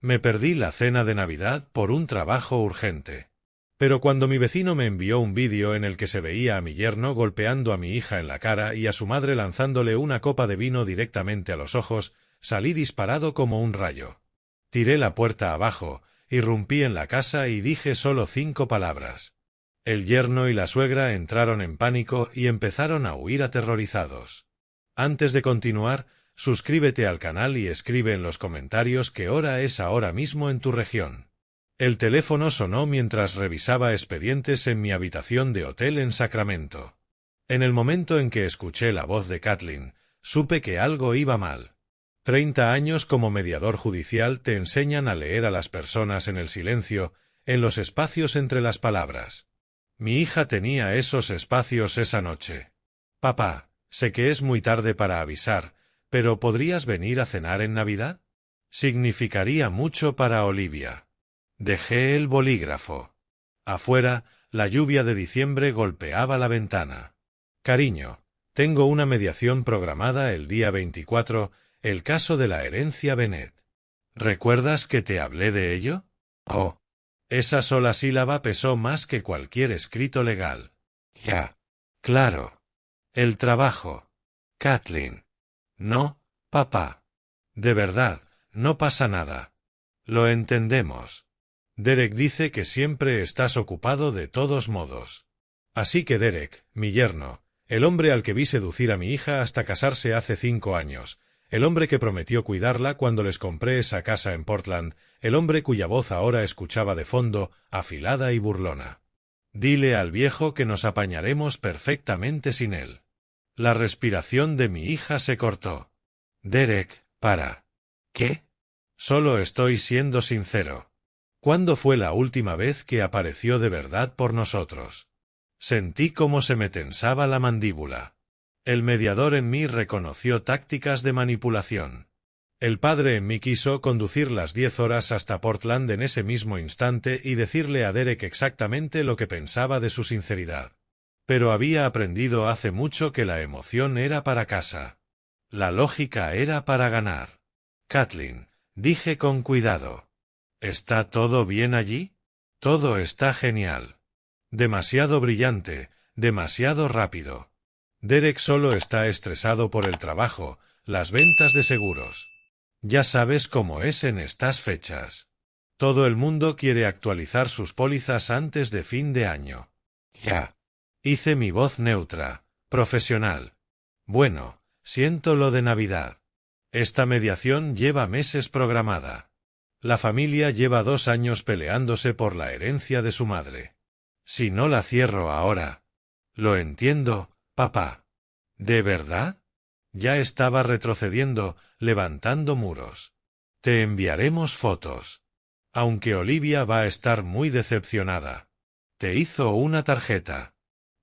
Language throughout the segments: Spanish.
Me perdí la cena de Navidad por un trabajo urgente. Pero cuando mi vecino me envió un vídeo en el que se veía a mi yerno golpeando a mi hija en la cara y a su madre lanzándole una copa de vino directamente a los ojos, salí disparado como un rayo. Tiré la puerta abajo, irrumpí en la casa y dije solo 5 palabras. El yerno y la suegra entraron en pánico y empezaron a huir aterrorizados. Antes de continuar, suscríbete al canal y escribe en los comentarios qué hora es ahora mismo en tu región. El teléfono sonó mientras revisaba expedientes en mi habitación de hotel en Sacramento. En el momento en que escuché la voz de Kathleen, supe que algo iba mal. 30 años como mediador judicial te enseñan a leer a las personas en el silencio, en los espacios entre las palabras. Mi hija tenía esos espacios esa noche. Papá, sé que es muy tarde para avisar, pero ¿podrías venir a cenar en Navidad? Significaría mucho para Olivia. Dejé el bolígrafo. Afuera, la lluvia de diciembre golpeaba la ventana. Cariño, tengo una mediación programada el día 24, el caso de la herencia Bennett. ¿Recuerdas que te hablé de ello? Oh. Esa sola sílaba pesó más que cualquier escrito legal. Ya. Claro. El trabajo. Kathleen. No, papá. De verdad, no pasa nada. Lo entendemos. Derek dice que siempre estás ocupado de todos modos. Así que Derek, mi yerno, el hombre al que vi seducir a mi hija hasta casarse hace 5 años, el hombre que prometió cuidarla cuando les compré esa casa en Portland, el hombre cuya voz ahora escuchaba de fondo, afilada y burlona. Dile al viejo que nos apañaremos perfectamente sin él. La respiración de mi hija se cortó. Derek, para. ¿Qué? Solo estoy siendo sincero. ¿Cuándo fue la última vez que apareció de verdad por nosotros? Sentí cómo se me tensaba la mandíbula. El mediador en mí reconoció tácticas de manipulación. El padre en mí quiso conducir las 10 horas hasta Portland en ese mismo instante y decirle a Derek exactamente lo que pensaba de su sinceridad. Pero había aprendido hace mucho que la emoción era para casa. La lógica era para ganar. Kathleen, dije con cuidado. ¿Está todo bien allí? Todo está genial. Demasiado brillante, demasiado rápido. Derek solo está estresado por el trabajo, las ventas de seguros. Ya sabes cómo es en estas fechas. Todo el mundo quiere actualizar sus pólizas antes de fin de año. Ya. Hice mi voz neutra, profesional. Bueno, siento lo de Navidad. Esta mediación lleva meses programada. La familia lleva 2 años peleándose por la herencia de su madre. Si no la cierro ahora. Lo entiendo, papá. ¿De verdad? Ya estaba retrocediendo, levantando muros. Te enviaremos fotos. Aunque Olivia va a estar muy decepcionada. Te hizo una tarjeta.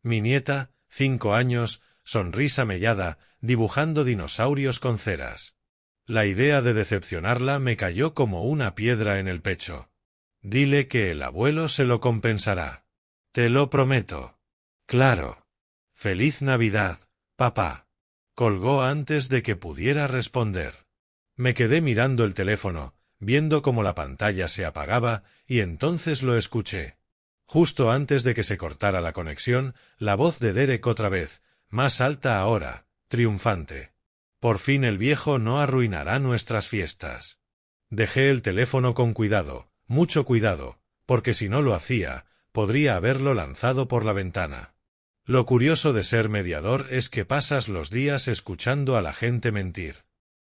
Mi nieta, 5 años, sonrisa mellada, dibujando dinosaurios con ceras. La idea de decepcionarla me cayó como una piedra en el pecho. Dile que el abuelo se lo compensará. Te lo prometo. Claro. Feliz Navidad, papá. Colgó antes de que pudiera responder. Me quedé mirando el teléfono, viendo cómo la pantalla se apagaba, y entonces lo escuché. Justo antes de que se cortara la conexión, la voz de Derek otra vez, más alta ahora, triunfante. Por fin el viejo no arruinará nuestras fiestas. Dejé el teléfono con cuidado, mucho cuidado, porque si no lo hacía, podría haberlo lanzado por la ventana. Lo curioso de ser mediador es que pasas los días escuchando a la gente mentir.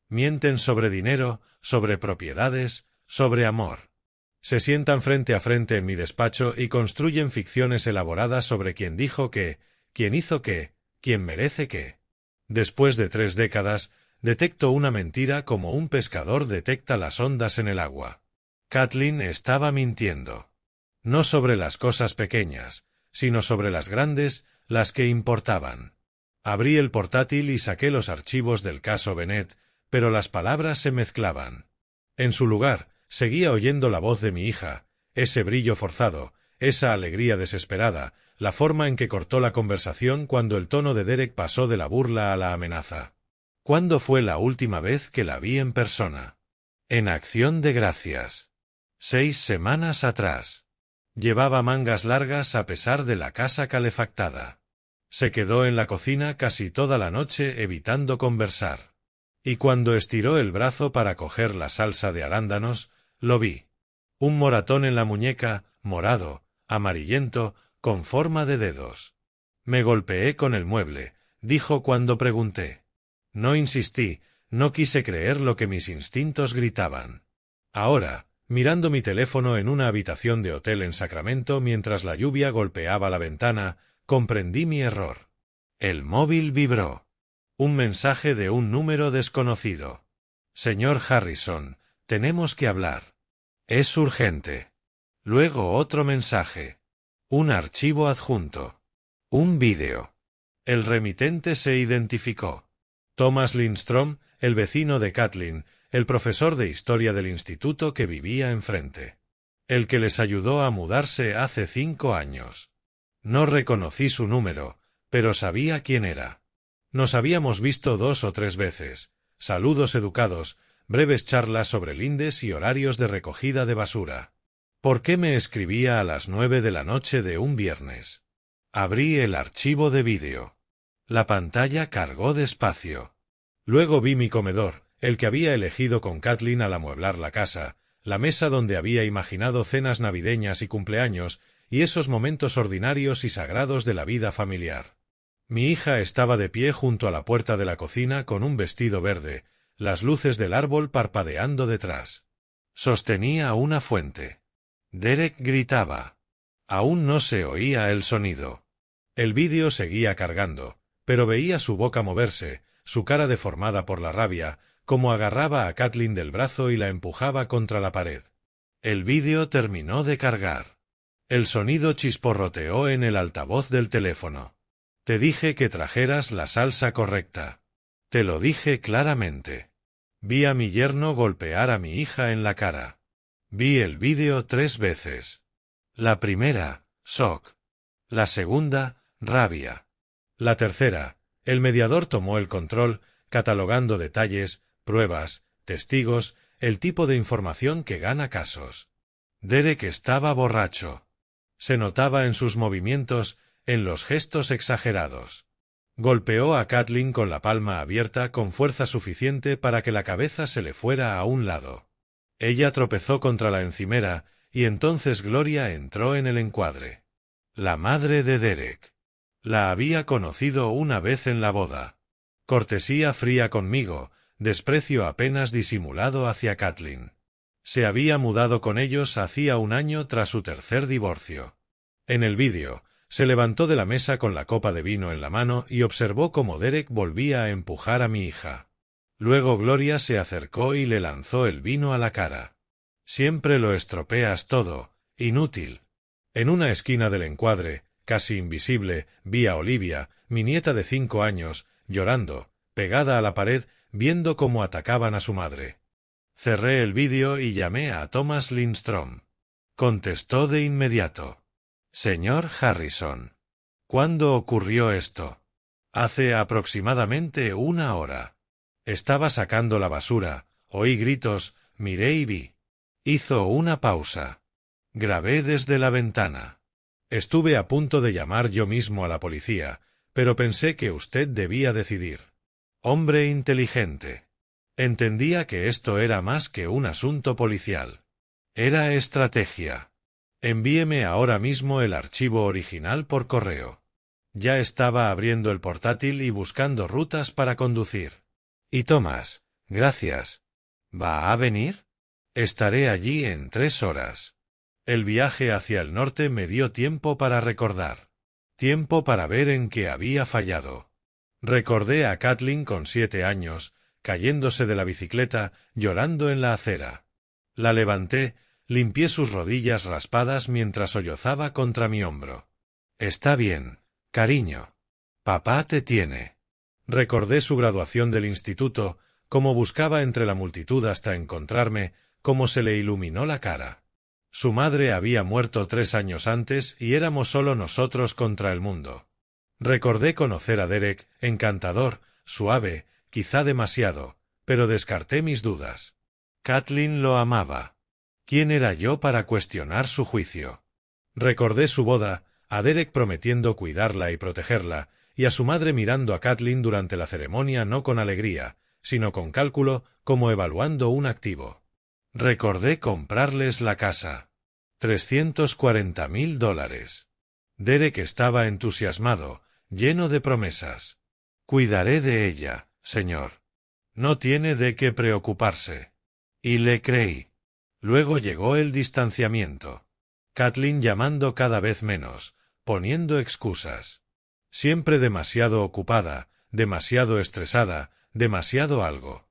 Mienten sobre dinero, sobre propiedades, sobre amor. Se sientan frente a frente en mi despacho y construyen ficciones elaboradas sobre quién dijo qué, quién hizo qué, quién merece qué. Después de 3 décadas, detecto una mentira como un pescador detecta las ondas en el agua. Kathleen estaba mintiendo. No sobre las cosas pequeñas, sino sobre las grandes, las que importaban. Abrí el portátil y saqué los archivos del caso Bennett, pero las palabras se mezclaban. En su lugar, seguía oyendo la voz de mi hija, ese brillo forzado, esa alegría desesperada, la forma en que cortó la conversación cuando el tono de Derek pasó de la burla a la amenaza. ¿Cuándo fue la última vez que la vi en persona? En Acción de Gracias. 6 semanas atrás. Llevaba mangas largas a pesar de la casa calefactada. Se quedó en la cocina casi toda la noche evitando conversar. Y cuando estiró el brazo para coger la salsa de arándanos, lo vi. Un moratón en la muñeca, morado, amarillento, con forma de dedos. Me golpeé con el mueble, dijo cuando pregunté. No insistí, no quise creer lo que mis instintos gritaban. Ahora, mirando mi teléfono en una habitación de hotel en Sacramento mientras la lluvia golpeaba la ventana, comprendí mi error. El móvil vibró. Un mensaje de un número desconocido. Señor Harrison, tenemos que hablar. Es urgente. Luego otro mensaje. Un archivo adjunto. Un vídeo. El remitente se identificó. Thomas Lindstrom, el vecino de Kathleen, el profesor de historia del instituto que vivía enfrente. El que les ayudó a mudarse hace 5 años. No reconocí su número, pero sabía quién era. Nos habíamos visto 2 o 3 veces, saludos educados, breves charlas sobre lindes y horarios de recogida de basura. ¿Por qué me escribía a las 9 de la noche de un viernes? Abrí el archivo de vídeo. La pantalla cargó despacio. Luego vi mi comedor, el que había elegido con Kathleen al amueblar la casa, la mesa donde había imaginado cenas navideñas y cumpleaños, y esos momentos ordinarios y sagrados de la vida familiar. Mi hija estaba de pie junto a la puerta de la cocina con un vestido verde, las luces del árbol parpadeando detrás. Sostenía una fuente. Derek gritaba. Aún no se oía el sonido. El vídeo seguía cargando, pero veía su boca moverse, su cara deformada por la rabia, como agarraba a Kathleen del brazo y la empujaba contra la pared. El vídeo terminó de cargar. El sonido chisporroteó en el altavoz del teléfono. Te dije que trajeras la salsa correcta. Te lo dije claramente. Vi a mi yerno golpear a mi hija en la cara. Vi el vídeo 3 veces. La primera, shock. La segunda, rabia. La tercera, el mediador tomó el control, catalogando detalles, pruebas, testigos, el tipo de información que gana casos. Derek estaba borracho. Se notaba en sus movimientos, en los gestos exagerados. Golpeó a Kathleen con la palma abierta con fuerza suficiente para que la cabeza se le fuera a un lado. Ella tropezó contra la encimera, y entonces Gloria entró en el encuadre. La madre de Derek. La había conocido una vez en la boda. Cortesía fría conmigo, desprecio apenas disimulado hacia Kathleen. Se había mudado con ellos hacía 1 año tras su 3er divorcio. En el vídeo, se levantó de la mesa con la copa de vino en la mano y observó cómo Derek volvía a empujar a mi hija. Luego Gloria se acercó y le lanzó el vino a la cara. Siempre lo estropeas todo, inútil. En una esquina del encuadre, casi invisible, vi a Olivia, mi nieta de 5 años, llorando, pegada a la pared, viendo cómo atacaban a su madre. Cerré el vídeo y llamé a Thomas Lindstrom. Contestó de inmediato. Señor Harrison. ¿Cuándo ocurrió esto? Hace aproximadamente 1 hora. Estaba sacando la basura, oí gritos, miré y vi. Hizo una pausa. Grabé desde la ventana. Estuve a punto de llamar yo mismo a la policía, pero pensé que usted debía decidir. Hombre inteligente. Entendía que esto era más que un asunto policial. Era estrategia. Envíeme ahora mismo el archivo original por correo. Ya estaba abriendo el portátil y buscando rutas para conducir. Y Tomás, gracias. ¿Va a venir? Estaré allí en 3 horas. El viaje hacia el norte me dio tiempo para recordar. Tiempo para ver en qué había fallado. Recordé a Kathleen con 7 años, cayéndose de la bicicleta, llorando en la acera. La levanté, limpié sus rodillas raspadas mientras sollozaba contra mi hombro. Está bien, cariño. Papá te tiene. Recordé su graduación del instituto, cómo buscaba entre la multitud hasta encontrarme, cómo se le iluminó la cara. Su madre había muerto 3 años antes y éramos solo nosotros contra el mundo. Recordé conocer a Derek, encantador, suave, quizá demasiado, pero descarté mis dudas. Kathleen lo amaba. ¿Quién era yo para cuestionar su juicio? Recordé su boda, a Derek prometiendo cuidarla y protegerla, y a su madre mirando a Kathleen durante la ceremonia no con alegría, sino con cálculo, como evaluando un activo. Recordé comprarles la casa. $340,000. Derek estaba entusiasmado, lleno de promesas. Cuidaré de ella, señor. No tiene de qué preocuparse. Y le creí. Luego llegó el distanciamiento. Kathleen llamando cada vez menos, poniendo excusas. Siempre demasiado ocupada, demasiado estresada, demasiado algo.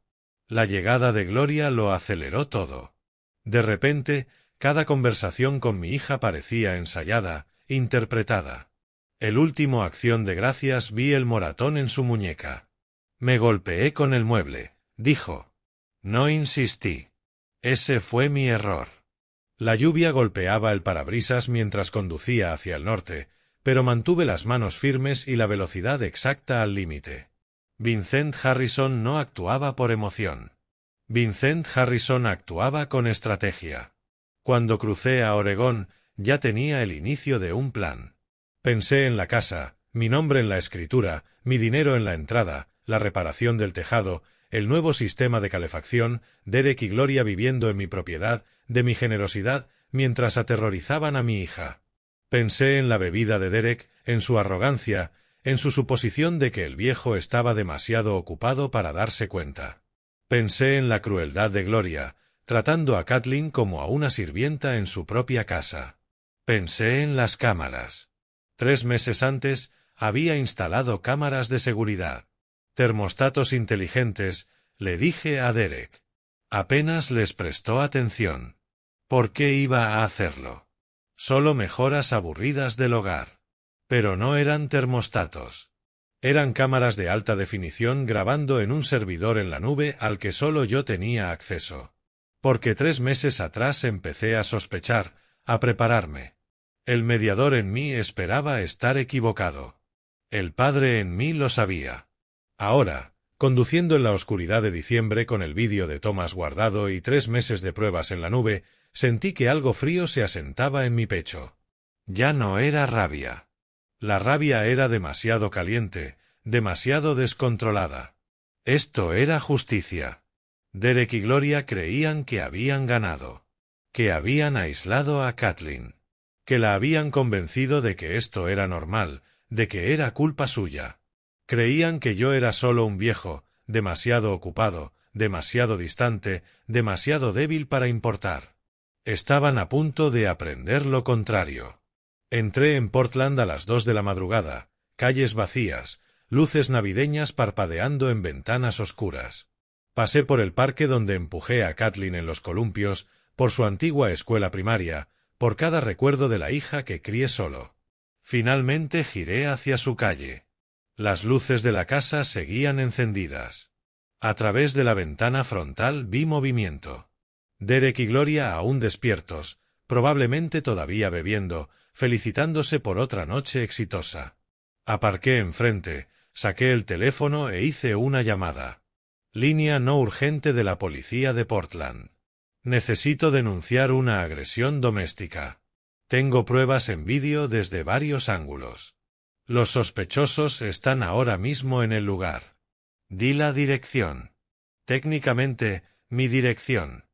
La llegada de Gloria lo aceleró todo. De repente, cada conversación con mi hija parecía ensayada, interpretada. El último acción de gracias vi el moratón en su muñeca. Me golpeé con el mueble, dijo. No insistí. Ese fue mi error. La lluvia golpeaba el parabrisas mientras conducía hacia el norte, pero mantuve las manos firmes y la velocidad exacta al límite. Vincent Harrison no actuaba por emoción. Vincent Harrison actuaba con estrategia. Cuando crucé a Oregón, ya tenía el inicio de un plan. Pensé en la casa, mi nombre en la escritura, mi dinero en la entrada, la reparación del tejado, el nuevo sistema de calefacción, Derek y Gloria viviendo en mi propiedad, de mi generosidad, mientras aterrorizaban a mi hija. Pensé en la bebida de Derek, en su arrogancia, en su suposición de que el viejo estaba demasiado ocupado para darse cuenta. Pensé en la crueldad de Gloria, tratando a Kathleen como a una sirvienta en su propia casa. Pensé en las cámaras. 3 meses antes, había instalado cámaras de seguridad. Termostatos inteligentes, le dije a Derek. Apenas les prestó atención. ¿Por qué iba a hacerlo? Solo mejoras aburridas del hogar. Pero no eran termostatos. Eran cámaras de alta definición grabando en un servidor en la nube al que solo yo tenía acceso. Porque 3 meses atrás empecé a sospechar, a prepararme. El mediador en mí esperaba estar equivocado. El padre en mí lo sabía. Ahora, conduciendo en la oscuridad de diciembre con el vídeo de Thomas guardado y 3 meses de pruebas en la nube, sentí que algo frío se asentaba en mi pecho. Ya no era rabia. La rabia era demasiado caliente, demasiado descontrolada. Esto era justicia. Derek y Gloria creían que habían ganado. Que habían aislado a Kathleen. Que la habían convencido de que esto era normal, de que era culpa suya. Creían que yo era solo un viejo, demasiado ocupado, demasiado distante, demasiado débil para importar. Estaban a punto de aprender lo contrario. Entré en Portland a las 2 de la madrugada, calles vacías, luces navideñas parpadeando en ventanas oscuras. Pasé por el parque donde empujé a Kathleen en los columpios, por su antigua escuela primaria, por cada recuerdo de la hija que crié solo. Finalmente giré hacia su calle. Las luces de la casa seguían encendidas. A través de la ventana frontal vi movimiento. Derek y Gloria aún despiertos, probablemente todavía bebiendo, felicitándose por otra noche exitosa. Aparqué enfrente, saqué el teléfono e hice una llamada. Línea no urgente de la policía de Portland. Necesito denunciar una agresión doméstica. Tengo pruebas en vídeo desde varios ángulos. Los sospechosos están ahora mismo en el lugar. Di la dirección. Técnicamente, mi dirección.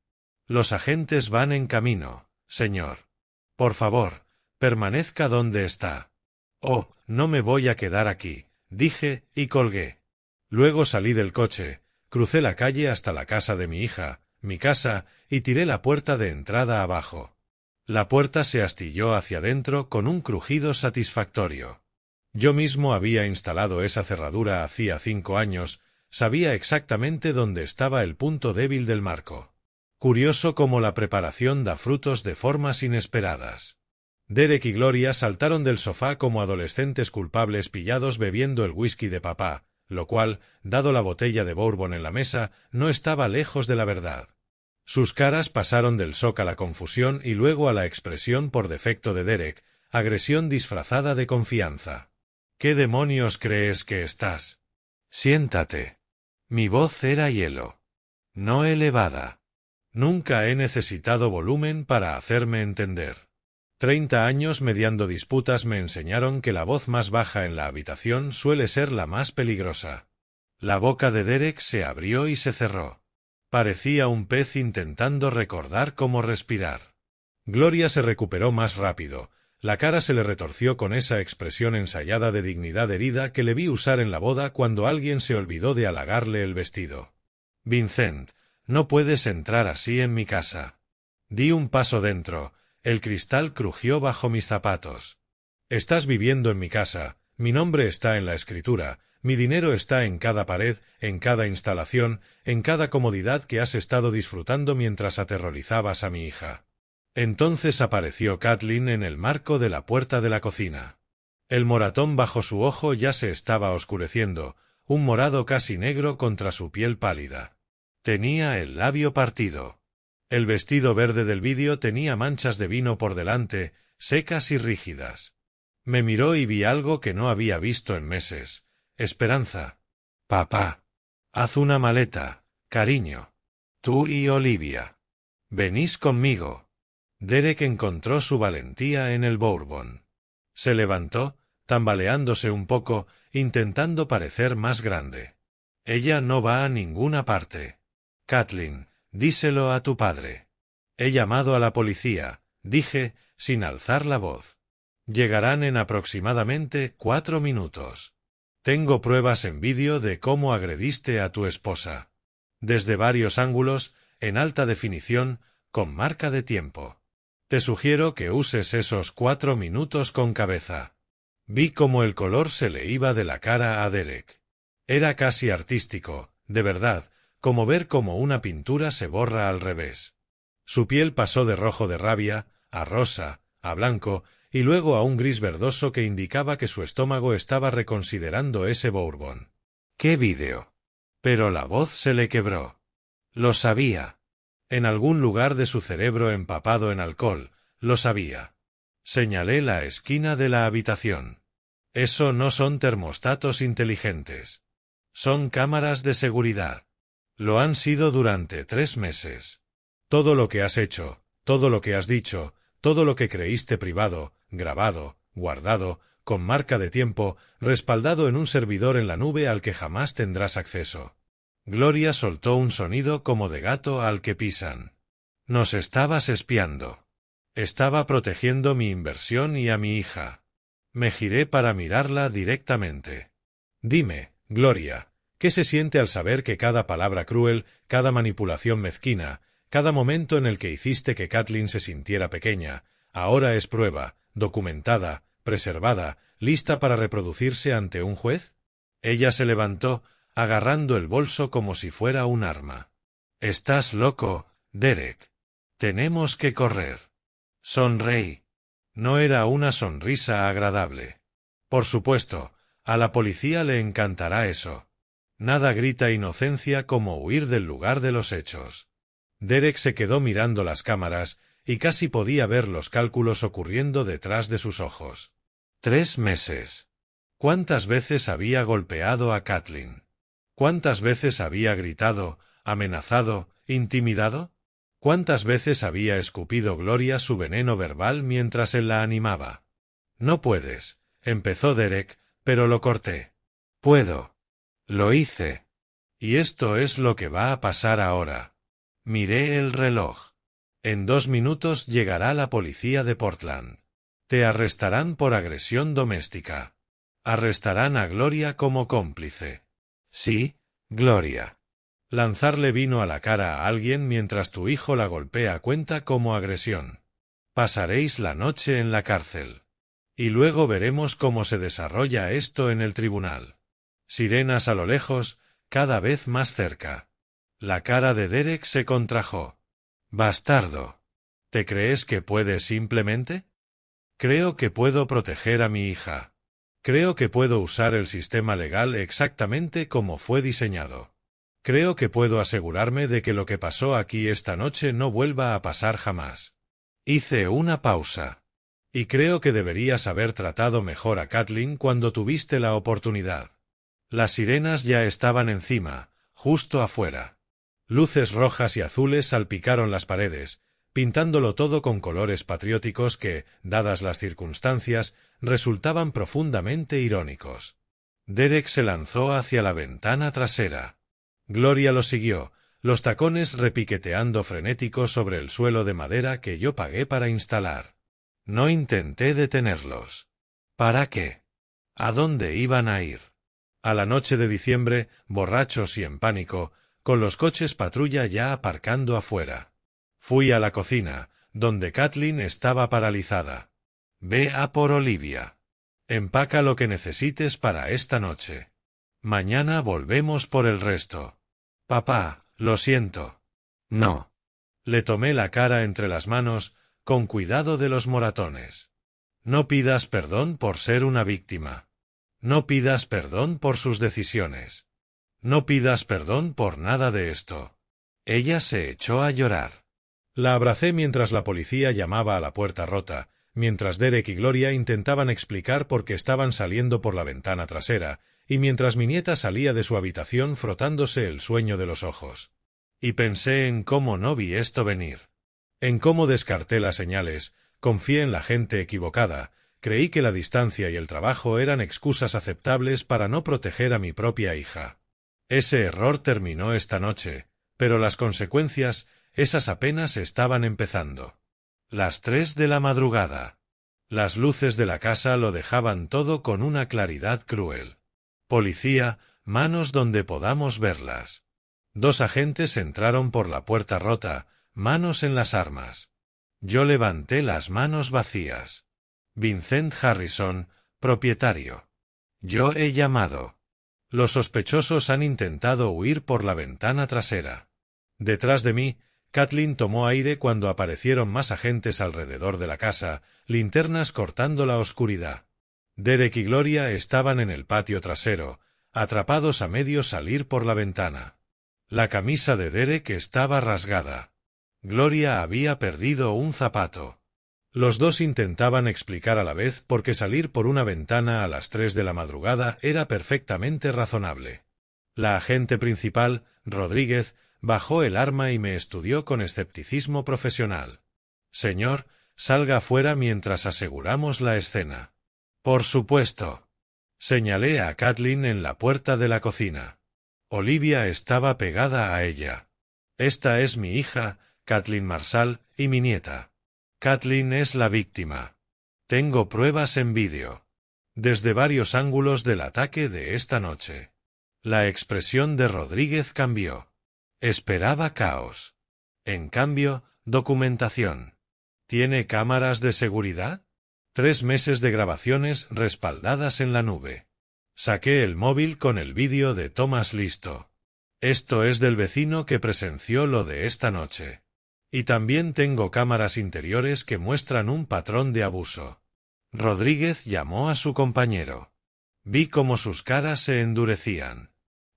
Los agentes van en camino, señor. Por favor, permanezca donde está. Oh, no me voy a quedar aquí, dije, y colgué. Luego salí del coche, crucé la calle hasta la casa de mi hija, mi casa, y tiré la puerta de entrada abajo. La puerta se astilló hacia adentro con un crujido satisfactorio. Yo mismo había instalado esa cerradura hacía 5 años, sabía exactamente dónde estaba el punto débil del marco. Curioso cómo la preparación da frutos de formas inesperadas. Derek y Gloria saltaron del sofá como adolescentes culpables pillados bebiendo el whisky de papá, lo cual, dado la botella de bourbon en la mesa, no estaba lejos de la verdad. Sus caras pasaron del shock a la confusión y luego a la expresión por defecto de Derek, agresión disfrazada de confianza. ¿Qué demonios crees que estás? Siéntate. Mi voz era hielo. No elevada. Nunca he necesitado volumen para hacerme entender. 30 años mediando disputas me enseñaron que la voz más baja en la habitación suele ser la más peligrosa. La boca de Derek se abrió y se cerró. Parecía un pez intentando recordar cómo respirar. Gloria se recuperó más rápido. La cara se le retorció con esa expresión ensayada de dignidad herida que le vi usar en la boda cuando alguien se olvidó de halagarle el vestido. Vincent, no puedes entrar así en mi casa. Di un paso dentro. El cristal crujió bajo mis zapatos. Estás viviendo en mi casa, mi nombre está en la escritura, mi dinero está en cada pared, en cada instalación, en cada comodidad que has estado disfrutando mientras aterrorizabas a mi hija. Entonces apareció Kathleen en el marco de la puerta de la cocina. El moratón bajo su ojo ya se estaba oscureciendo, un morado casi negro contra su piel pálida. Tenía el labio partido. El vestido verde del vídeo tenía manchas de vino por delante, secas y rígidas. Me miró y vi algo que no había visto en meses. Esperanza. Papá. Haz una maleta, cariño. Tú y Olivia. Venís conmigo. Derek encontró su valentía en el bourbon. Se levantó, tambaleándose un poco, intentando parecer más grande. Ella no va a ninguna parte. Kathleen, díselo a tu padre. He llamado a la policía, dije, sin alzar la voz. Llegarán en aproximadamente 4 minutos. Tengo pruebas en vídeo de cómo agrediste a tu esposa. Desde varios ángulos, en alta definición, con marca de tiempo. Te sugiero que uses esos 4 minutos con cabeza. Vi cómo el color se le iba de la cara a Derek. Era casi artístico, de verdad, como ver cómo una pintura se borra al revés. Su piel pasó de rojo de rabia, a rosa, a blanco, y luego a un gris verdoso que indicaba que su estómago estaba reconsiderando ese bourbon. ¡Qué vídeo! Pero la voz se le quebró. Lo sabía. En algún lugar de su cerebro empapado en alcohol, lo sabía. Señalé la esquina de la habitación. Eso no son termostatos inteligentes. Son cámaras de seguridad. Lo han sido durante 3 meses. Todo lo que has hecho, todo lo que has dicho, todo lo que creíste privado, grabado, guardado, con marca de tiempo, respaldado en un servidor en la nube al que jamás tendrás acceso. Gloria soltó un sonido como de gato al que pisan. Nos estabas espiando. Estaba protegiendo mi inversión y a mi hija. Me giré para mirarla directamente. Dime, Gloria, ¿qué se siente al saber que cada palabra cruel, cada manipulación mezquina, cada momento en el que hiciste que Kathleen se sintiera pequeña, ahora es prueba, documentada, preservada, lista para reproducirse ante un juez? Ella se levantó, agarrando el bolso como si fuera un arma. Estás loco, Derek. Tenemos que correr. Sonreí. No era una sonrisa agradable. Por supuesto, a la policía le encantará eso. Nada grita inocencia como huir del lugar de los hechos. Derek se quedó mirando las cámaras y casi podía ver los cálculos ocurriendo detrás de sus ojos. 3 meses. ¿Cuántas veces había golpeado a Kathleen? ¿Cuántas veces había gritado, amenazado, intimidado? ¿Cuántas veces había escupido Gloria su veneno verbal mientras él la animaba? No puedes, empezó Derek, pero lo corté. Puedo. Lo hice. Y esto es lo que va a pasar ahora. Miré el reloj. En 2 minutos llegará la policía de Portland. Te arrestarán por agresión doméstica. Arrestarán a Gloria como cómplice. Sí, Gloria. Lanzarle vino a la cara a alguien mientras tu hijo la golpea cuenta como agresión. Pasaréis la noche en la cárcel. Y luego veremos cómo se desarrolla esto en el tribunal. Sirenas a lo lejos, cada vez más cerca. La cara de Derek se contrajo. Bastardo. ¿Te crees que puedes simplemente? Creo que puedo proteger a mi hija. Creo que puedo usar el sistema legal exactamente como fue diseñado. Creo que puedo asegurarme de que lo que pasó aquí esta noche no vuelva a pasar jamás. Hice una pausa. Y creo que deberías haber tratado mejor a Kathleen cuando tuviste la oportunidad. Las sirenas ya estaban encima, justo afuera. Luces rojas y azules salpicaron las paredes, pintándolo todo con colores patrióticos que, dadas las circunstancias, resultaban profundamente irónicos. Derek se lanzó hacia la ventana trasera. Gloria lo siguió, los tacones repiqueteando frenéticos sobre el suelo de madera que yo pagué para instalar. No intenté detenerlos. ¿Para qué? ¿A dónde iban a ir? A la noche de diciembre, borrachos y en pánico, con los coches patrulla ya aparcando afuera. Fui a la cocina, donde Kathleen estaba paralizada. Ve a por Olivia. Empaca lo que necesites para esta noche. Mañana volvemos por el resto. Papá, lo siento. No. Le tomé la cara entre las manos, con cuidado de los moratones. No pidas perdón por ser una víctima. No pidas perdón por sus decisiones. No pidas perdón por nada de esto. Ella se echó a llorar. La abracé mientras la policía llamaba a la puerta rota, mientras Derek y Gloria intentaban explicar por qué estaban saliendo por la ventana trasera, y mientras mi nieta salía de su habitación frotándose el sueño de los ojos. Y pensé en cómo no vi esto venir. En cómo descarté las señales, confié en la gente equivocada, creí que la distancia y el trabajo eran excusas aceptables para no proteger a mi propia hija. Ese error terminó esta noche, pero las consecuencias, esas apenas estaban empezando. Las 3 de la madrugada. Las luces de la casa lo dejaban todo con una claridad cruel. Policía, manos donde podamos verlas. 2 agentes entraron por la puerta rota, manos en las armas. Yo levanté las manos vacías. Vincent Harrison, propietario. Yo he llamado. Los sospechosos han intentado huir por la ventana trasera. Detrás de mí, Kathleen tomó aire cuando aparecieron más agentes alrededor de la casa, linternas cortando la oscuridad. Derek y Gloria estaban en el patio trasero, atrapados a medio salir por la ventana. La camisa de Derek estaba rasgada. Gloria había perdido un zapato. Los dos intentaban explicar a la vez por qué salir por una ventana a las 3 de la madrugada era perfectamente razonable. La agente principal, Rodríguez, bajó el arma y me estudió con escepticismo profesional. Señor, salga afuera mientras aseguramos la escena. Por supuesto. Señalé a Kathleen en la puerta de la cocina. Olivia estaba pegada a ella. Esta es mi hija, Kathleen Marshall, y mi nieta. Kathleen es la víctima. Tengo pruebas en vídeo. Desde varios ángulos del ataque de esta noche. La expresión de Rodríguez cambió. Esperaba caos. En cambio, documentación. ¿Tiene cámaras de seguridad? 3 meses de grabaciones respaldadas en la nube. Saqué el móvil con el vídeo de tomas listo. Esto es del vecino que presenció lo de esta noche. Y también tengo cámaras interiores que muestran un patrón de abuso. Rodríguez llamó a su compañero. Vi cómo sus caras se endurecían.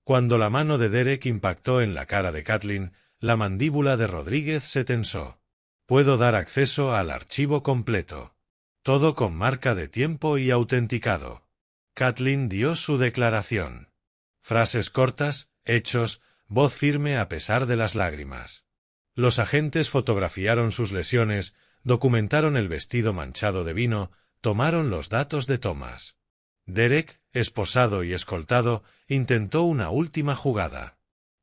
Cuando la mano de Derek impactó en la cara de Kathleen, la mandíbula de Rodríguez se tensó. Puedo dar acceso al archivo completo. Todo con marca de tiempo y autenticado. Kathleen dio su declaración. Frases cortas, hechos, voz firme a pesar de las lágrimas. Los agentes fotografiaron sus lesiones, documentaron el vestido manchado de vino, tomaron los datos de tomas. Derek, esposado y escoltado, intentó una última jugada.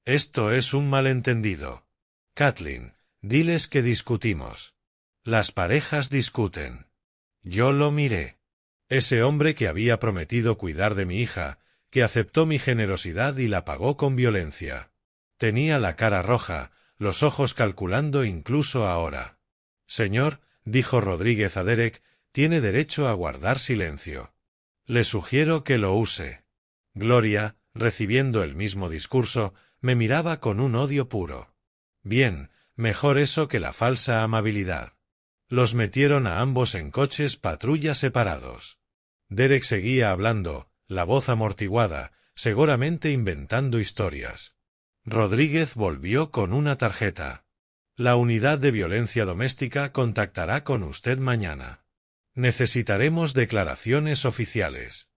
Esto es un malentendido. Kathleen, diles que discutimos. Las parejas discuten. Yo lo miré. Ese hombre que había prometido cuidar de mi hija, que aceptó mi generosidad y la pagó con violencia. Tenía la cara roja, los ojos calculando incluso ahora. Señor, dijo Rodríguez a Derek, tiene derecho a guardar silencio. Le sugiero que lo use. Gloria, recibiendo el mismo discurso, me miraba con un odio puro. Bien, mejor eso que la falsa amabilidad. Los metieron a ambos en coches patrulla separados. Derek seguía hablando, la voz amortiguada, seguramente inventando historias. Rodríguez volvió con una tarjeta. La unidad de violencia doméstica contactará con usted mañana. Necesitaremos declaraciones oficiales.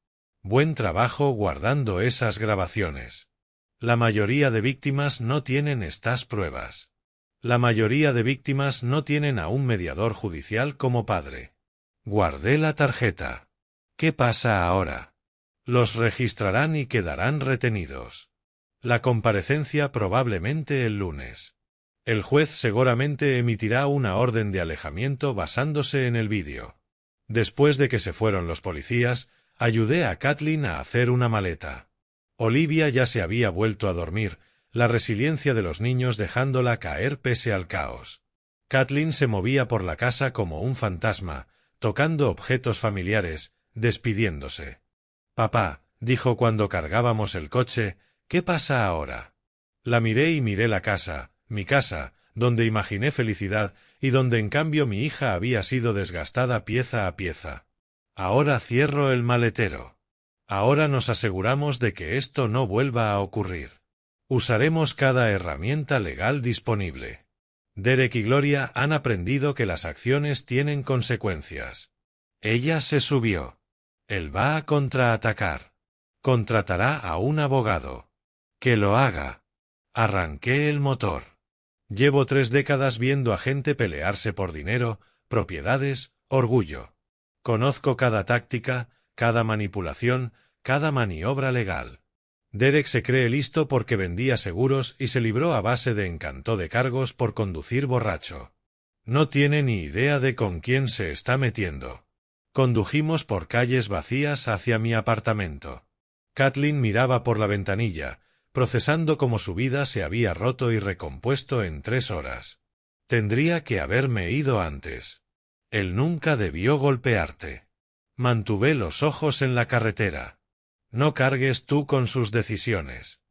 Buen trabajo guardando esas grabaciones. La mayoría de víctimas no tienen estas pruebas. La mayoría de víctimas no tienen a un mediador judicial como padre. Guardé la tarjeta. ¿Qué pasa ahora? Los registrarán y quedarán retenidos. La comparecencia probablemente el lunes. El juez seguramente emitirá una orden de alejamiento basándose en el vídeo. Después de que se fueron los policías, ayudé a Kathleen a hacer una maleta. Olivia ya se había vuelto a dormir, la resiliencia de los niños dejándola caer pese al caos. Kathleen se movía por la casa como un fantasma, tocando objetos familiares, despidiéndose. «Papá», dijo cuando cargábamos el coche, «¿qué pasa ahora?» La miré y miré la casa, mi casa, donde imaginé felicidad y donde en cambio mi hija había sido desgastada pieza a pieza. Ahora cierro el maletero. Ahora nos aseguramos de que esto no vuelva a ocurrir. Usaremos cada herramienta legal disponible. Derek y Gloria han aprendido que las acciones tienen consecuencias. Ella se subió. Él va a contraatacar. Contratará a un abogado. Que lo haga. Arranqué el motor. Llevo 3 décadas viendo a gente pelearse por dinero, propiedades, orgullo. Conozco cada táctica, cada manipulación, cada maniobra legal. Derek se cree listo porque vendía seguros y se libró a base de encanto de cargos por conducir borracho. No tiene ni idea de con quién se está metiendo. Condujimos por calles vacías hacia mi apartamento. Kathleen miraba por la ventanilla, procesando cómo su vida se había roto y recompuesto en 3 horas. Tendría que haberme ido antes. Él nunca debió golpearte. Mantuve los ojos en la carretera. No cargues tú con sus decisiones.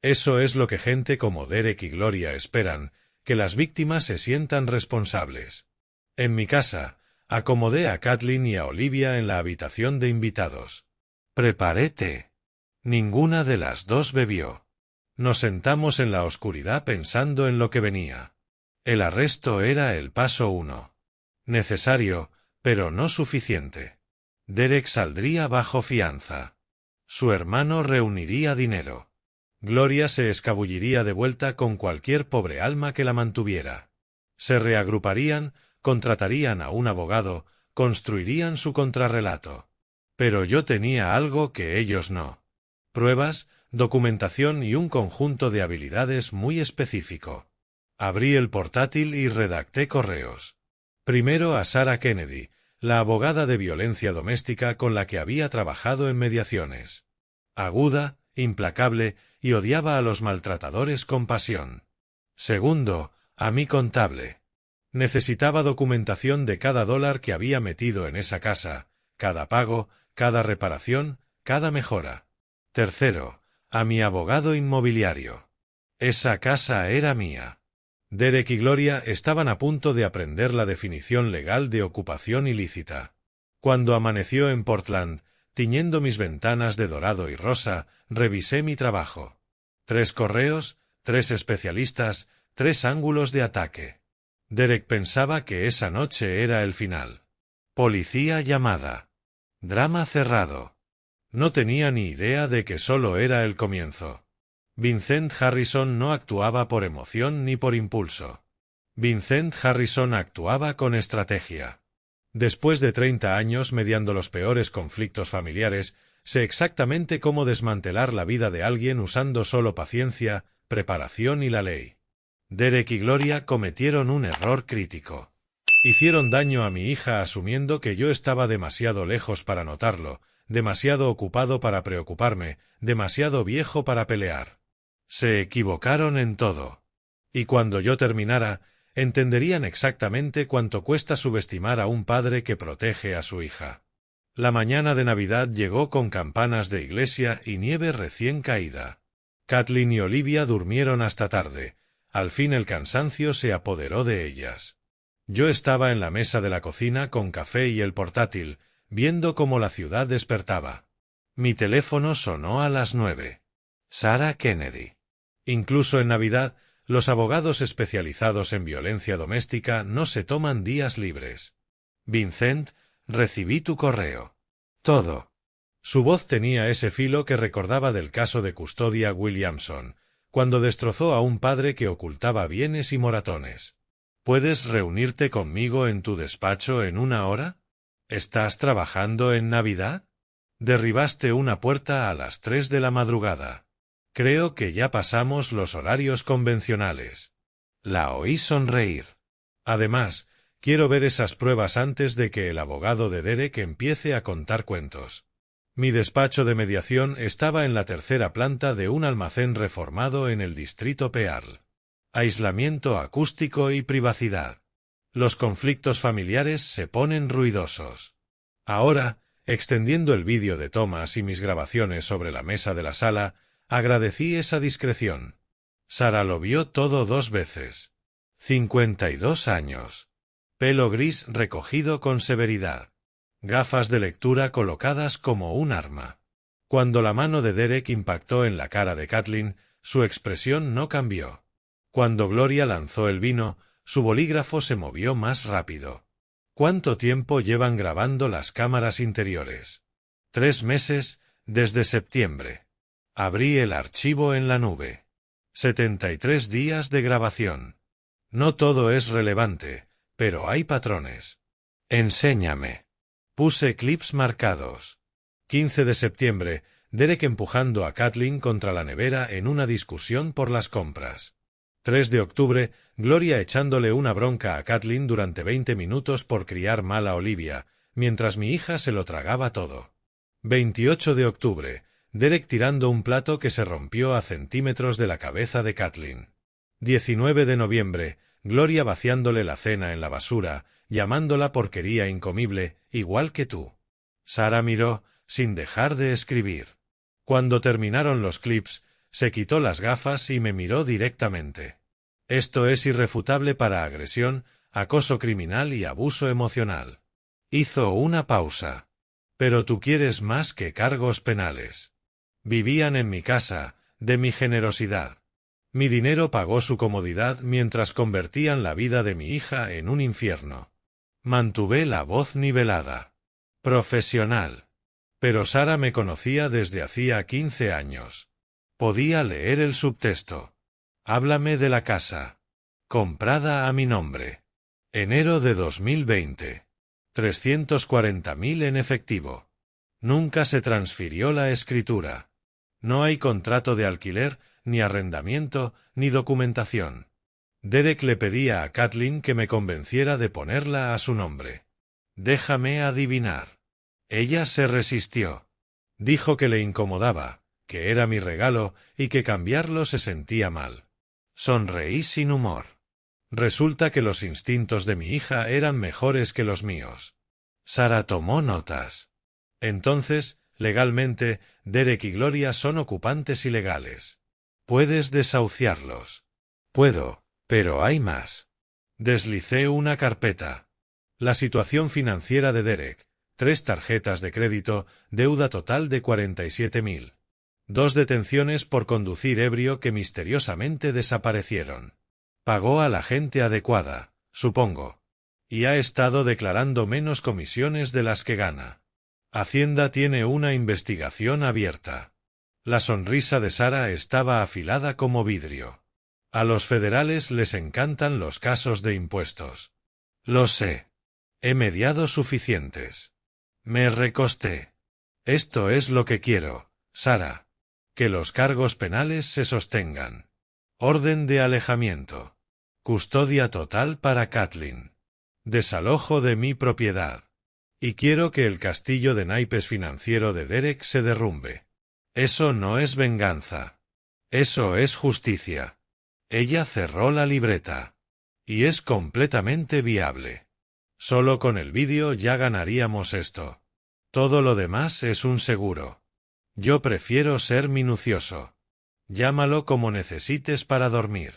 Eso es lo que gente como Derek y Gloria esperan, que las víctimas se sientan responsables. En mi casa, acomodé a Kathleen y a Olivia en la habitación de invitados. Preparé té. Ninguna de las dos bebió. Nos sentamos en la oscuridad pensando en lo que venía. El arresto era el paso 1. Necesario, pero no suficiente. Derek saldría bajo fianza. Su hermano reuniría dinero. Gloria se escabulliría de vuelta con cualquier pobre alma que la mantuviera. Se reagruparían, contratarían a un abogado, construirían su contrarrelato. Pero yo tenía algo que ellos no. Pruebas, documentación y un conjunto de habilidades muy específico. Abrí el portátil y redacté correos. Primero a Sarah Kennedy, la abogada de violencia doméstica con la que había trabajado en mediaciones. Aguda, implacable y odiaba a los maltratadores con pasión. Segundo, a mi contable. Necesitaba documentación de cada dólar que había metido en esa casa, cada pago, cada reparación, cada mejora. Tercero, a mi abogado inmobiliario. Esa casa era mía. Derek y Gloria estaban a punto de aprender la definición legal de ocupación ilícita. Cuando amaneció en Portland, tiñendo mis ventanas de dorado y rosa, revisé mi trabajo. 3 correos, 3 especialistas, 3 ángulos de ataque. Derek pensaba que esa noche era el final. Policía llamada. Drama cerrado. No tenía ni idea de que solo era el comienzo. Vincent Harrison no actuaba por emoción ni por impulso. Vincent Harrison actuaba con estrategia. Después de 30 años mediando los peores conflictos familiares, sé exactamente cómo desmantelar la vida de alguien usando solo paciencia, preparación y la ley. Derek y Gloria cometieron un error crítico. Hicieron daño a mi hija asumiendo que yo estaba demasiado lejos para notarlo, demasiado ocupado para preocuparme, demasiado viejo para pelear. Se equivocaron en todo. Y cuando yo terminara, entenderían exactamente cuánto cuesta subestimar a un padre que protege a su hija. La mañana de Navidad llegó con campanas de iglesia y nieve recién caída. Kathleen y Olivia durmieron hasta tarde. Al fin el cansancio se apoderó de ellas. Yo estaba en la mesa de la cocina con café y el portátil, viendo cómo la ciudad despertaba. Mi teléfono sonó a las 9. Sarah Kennedy. Incluso en Navidad, los abogados especializados en violencia doméstica no se toman días libres. Vincent, recibí tu correo. Todo. Su voz tenía ese filo que recordaba del caso de Custodia Williamson, cuando destrozó a un padre que ocultaba bienes y moratones. ¿Puedes reunirte conmigo en tu despacho en 1 hora? ¿Estás trabajando en Navidad? Derribaste una puerta a las 3 de la madrugada. Creo que ya pasamos los horarios convencionales. La oí sonreír. Además, quiero ver esas pruebas antes de que el abogado de Derek empiece a contar cuentos. Mi despacho de mediación estaba en la 3ª planta de un almacén reformado en el distrito Pearl. Aislamiento acústico y privacidad. Los conflictos familiares se ponen ruidosos. Ahora, extendiendo el vídeo de Thomas y mis grabaciones sobre la mesa de la sala, agradecí esa discreción. Sara lo vio todo 2 veces. 52 años. Pelo gris recogido con severidad. Gafas de lectura colocadas como un arma. Cuando la mano de Derek impactó en la cara de Kathleen, su expresión no cambió. Cuando Gloria lanzó el vino, su bolígrafo se movió más rápido. ¿Cuánto tiempo llevan grabando las cámaras interiores? 3 meses, desde septiembre. Abrí el archivo en la nube. 73 días de grabación. No todo es relevante, pero hay patrones. Enséñame. Puse clips marcados. 15 de septiembre, Derek empujando a Kathleen contra la nevera en una discusión por las compras. 3 de octubre, Gloria echándole una bronca a Kathleen durante 20 minutos por criar mal a Olivia, mientras mi hija se lo tragaba todo. 28 de octubre, Derek tirando un plato que se rompió a centímetros de la cabeza de Kathleen. 19 de noviembre, Gloria vaciándole la cena en la basura, llamándola porquería incomible, igual que tú. Sara miró, sin dejar de escribir. Cuando terminaron los clips, se quitó las gafas y me miró directamente. Esto es irrefutable para agresión, acoso criminal y abuso emocional. Hizo una pausa. Pero tú quieres más que cargos penales. Vivían en mi casa, de mi generosidad. Mi dinero pagó su comodidad mientras convertían la vida de mi hija en un infierno. Mantuve la voz nivelada. Profesional. Pero Sara me conocía desde hacía 15 años. Podía leer el subtexto. Háblame de la casa. Comprada a mi nombre. Enero de 2020. 340.000 en efectivo. Nunca se transfirió la escritura. No hay contrato de alquiler, ni arrendamiento, ni documentación. Derek le pedía a Kathleen que me convenciera de ponerla a su nombre. Déjame adivinar. Ella se resistió. Dijo que le incomodaba, que era mi regalo y que cambiarlo se sentía mal. Sonreí sin humor. Resulta que los instintos de mi hija eran mejores que los míos. Sara tomó notas. Entonces, legalmente, Derek y Gloria son ocupantes ilegales. Puedes desahuciarlos. Puedo, pero hay más. Deslicé una carpeta. La situación financiera de Derek. 3 tarjetas de crédito, deuda total de 47.000. 2 detenciones por conducir ebrio que misteriosamente desaparecieron. Pagó a la gente adecuada, supongo. Y ha estado declarando menos comisiones de las que gana. Hacienda tiene una investigación abierta. La sonrisa de Sara estaba afilada como vidrio. A los federales les encantan los casos de impuestos. Lo sé. He mediado suficientes. Me recosté. Esto es lo que quiero, Sara. Que los cargos penales se sostengan. Orden de alejamiento. Custodia total para Kathleen. Desalojo de mi propiedad. Y quiero que el castillo de naipes financiero de Derek se derrumbe. Eso no es venganza. Eso es justicia. Ella cerró la libreta. Y es completamente viable. Solo con el vídeo ya ganaríamos esto. Todo lo demás es un seguro. Yo prefiero ser minucioso. Llámalo como necesites para dormir.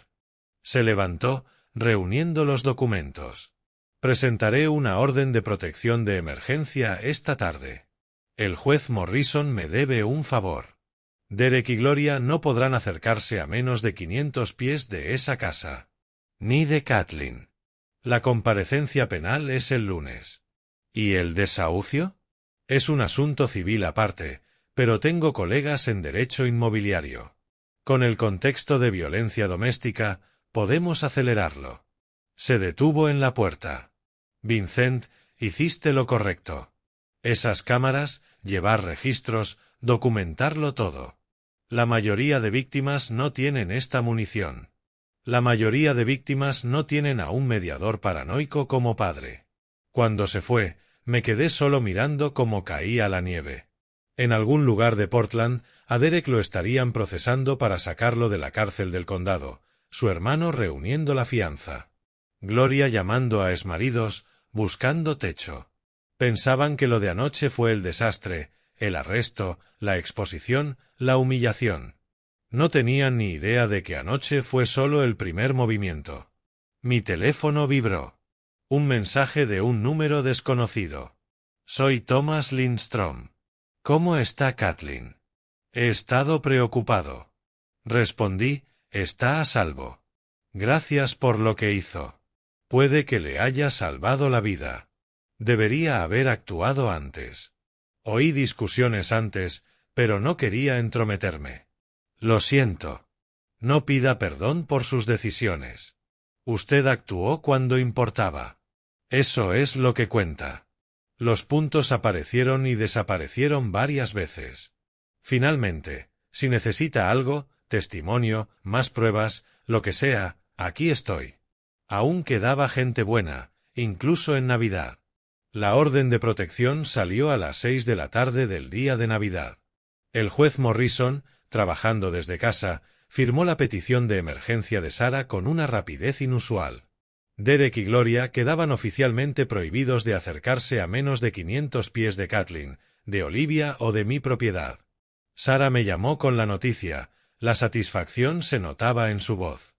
Se levantó, reuniendo los documentos. Presentaré una orden de protección de emergencia esta tarde. El juez Morrison me debe un favor. Derek y Gloria no podrán acercarse a menos de 500 pies de esa casa. Ni de Kathleen. La comparecencia penal es el lunes. ¿Y el desahucio? Es un asunto civil aparte, pero tengo colegas en derecho inmobiliario. Con el contexto de violencia doméstica, podemos acelerarlo. Se detuvo en la puerta. Vincent, hiciste lo correcto. Esas cámaras, llevar registros, documentarlo todo. La mayoría de víctimas no tienen esta munición. La mayoría de víctimas no tienen a un mediador paranoico como padre. Cuando se fue, me quedé solo mirando cómo caía la nieve. En algún lugar de Portland, a Derek lo estarían procesando para sacarlo de la cárcel del condado, su hermano reuniendo la fianza. Gloria llamando a exmaridos, buscando techo. Pensaban que lo de anoche fue el desastre, el arresto, la exposición, la humillación. No tenían ni idea de que anoche fue solo el primer movimiento. Mi teléfono vibró. Un mensaje de un número desconocido. Soy Thomas Lindstrom. ¿Cómo está Kathleen? He estado preocupado. Respondí, está a salvo. Gracias por lo que hizo. Puede que le haya salvado la vida. Debería haber actuado antes. Oí discusiones antes, pero no quería entrometerme. Lo siento. No pida perdón por sus decisiones. Usted actuó cuando importaba. Eso es lo que cuenta. Los puntos aparecieron y desaparecieron varias veces. Finalmente, si necesita algo, testimonio, más pruebas, lo que sea, aquí estoy. Aún quedaba gente buena, incluso en Navidad. La orden de protección salió a las 6 de la tarde del día de Navidad. El juez Morrison, trabajando desde casa, firmó la petición de emergencia de Sarah con una rapidez inusual. Derek y Gloria quedaban oficialmente prohibidos de acercarse a menos de 500 pies de Kathleen, de Olivia o de mi propiedad. Sarah me llamó con la noticia, la satisfacción se notaba en su voz.